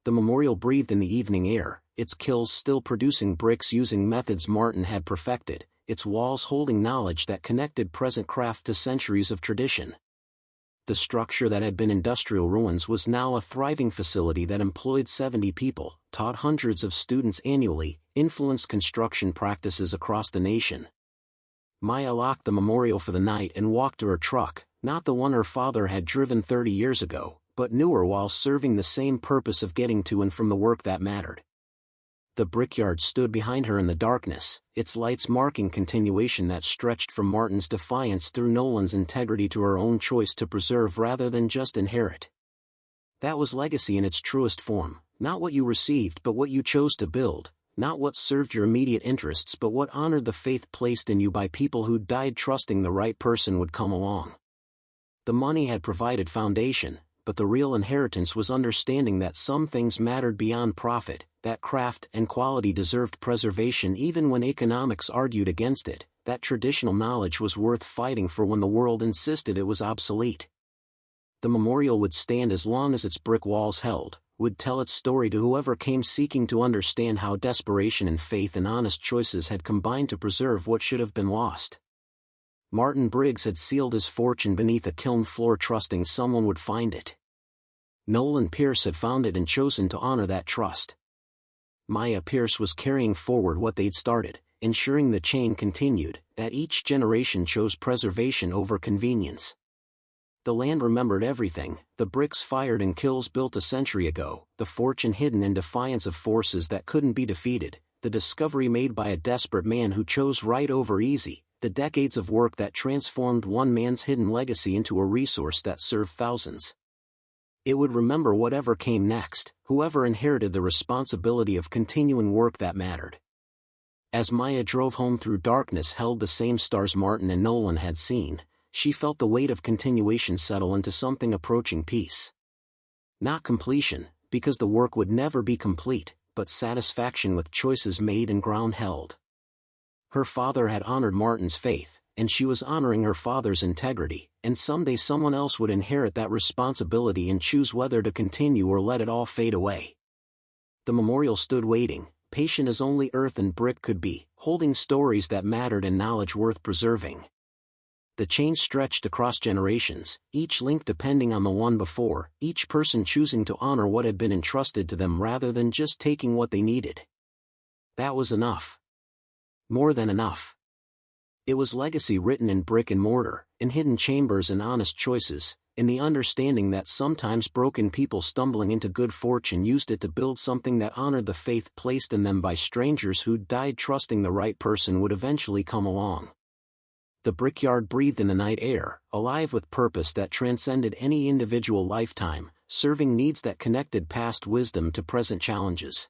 The memorial breathed in the evening air, its kilns still producing bricks using methods Martin had perfected, its walls holding knowledge that connected present craft to centuries of tradition. The structure that had been industrial ruins was now a thriving facility that employed 70 people, taught hundreds of students annually, influenced construction practices across the nation. Maya locked the memorial for the night and walked to her truck, not the one her father had driven 30 years ago, but newer while serving the same purpose of getting to and from the work that mattered. The Brickyard stood behind her in the darkness, its lights marking continuation that stretched from Martin's defiance through Nolan's integrity to her own choice to preserve rather than just inherit. That was legacy in its truest form, not what you received but what you chose to build, not what served your immediate interests but what honored the faith placed in you by people who died trusting the right person would come along. The money had provided foundation, but the real inheritance was understanding that some things mattered beyond profit, that craft and quality deserved preservation even when economics argued against it, that traditional knowledge was worth fighting for when the world insisted it was obsolete. The memorial would stand as long as its brick walls held, would tell its story to whoever came seeking to understand how desperation and faith and honest choices had combined to preserve what should have been lost. Martin Briggs had sealed his fortune beneath a kiln floor trusting someone would find it. Nolan Pierce had found it and chosen to honor that trust. Maya Pierce was carrying forward what they'd started, ensuring the chain continued, that each generation chose preservation over convenience. The land remembered everything, the bricks fired and kilns built a century ago, the fortune hidden in defiance of forces that couldn't be defeated, the discovery made by a desperate man who chose right over easy, the decades of work that transformed one man's hidden legacy into a resource that served thousands. It would remember whatever came next, whoever inherited the responsibility of continuing work that mattered. As Maya drove home through darkness held the same stars Martin and Nolan had seen, she felt the weight of continuation settle into something approaching peace. Not completion, because the work would never be complete, but satisfaction with choices made and ground held. Her father had honored Martin's faith, and she was honoring her father's integrity, and someday someone else would inherit that responsibility and choose whether to continue or let it all fade away. The memorial stood waiting, patient as only earth and brick could be, holding stories that mattered and knowledge worth preserving. The chain stretched across generations, each link depending on the one before, each person choosing to honor what had been entrusted to them rather than just taking what they needed. That was enough. More than enough. It was legacy written in brick and mortar, in hidden chambers and honest choices, in the understanding that sometimes broken people stumbling into good fortune used it to build something that honored the faith placed in them by strangers who died trusting the right person would eventually come along. The Brickyard breathed in the night air, alive with purpose that transcended any individual lifetime, serving needs that connected past wisdom to present challenges.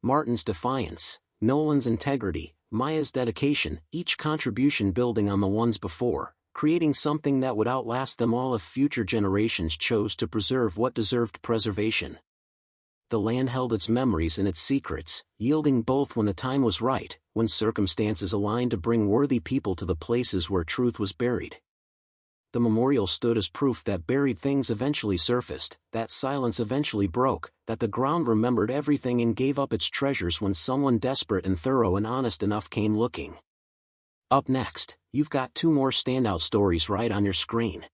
Martin's defiance, Nolan's integrity, Maya's dedication, each contribution building on the ones before, creating something that would outlast them all if future generations chose to preserve what deserved preservation. the land held its memories and its secrets, yielding both when the time was right, when circumstances aligned to bring worthy people to the places where truth was buried. The memorial stood as proof that buried things eventually surfaced, that silence eventually broke, that the ground remembered everything and gave up its treasures when someone desperate and thorough and honest enough came looking. Up next, you've got 2 more standout stories right on your screen.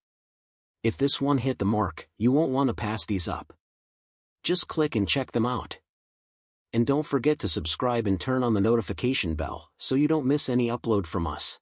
If this one hit the mark, you won't want to pass these up. Just click and check them out. And don't forget to subscribe and turn on the notification bell so you don't miss any upload from us.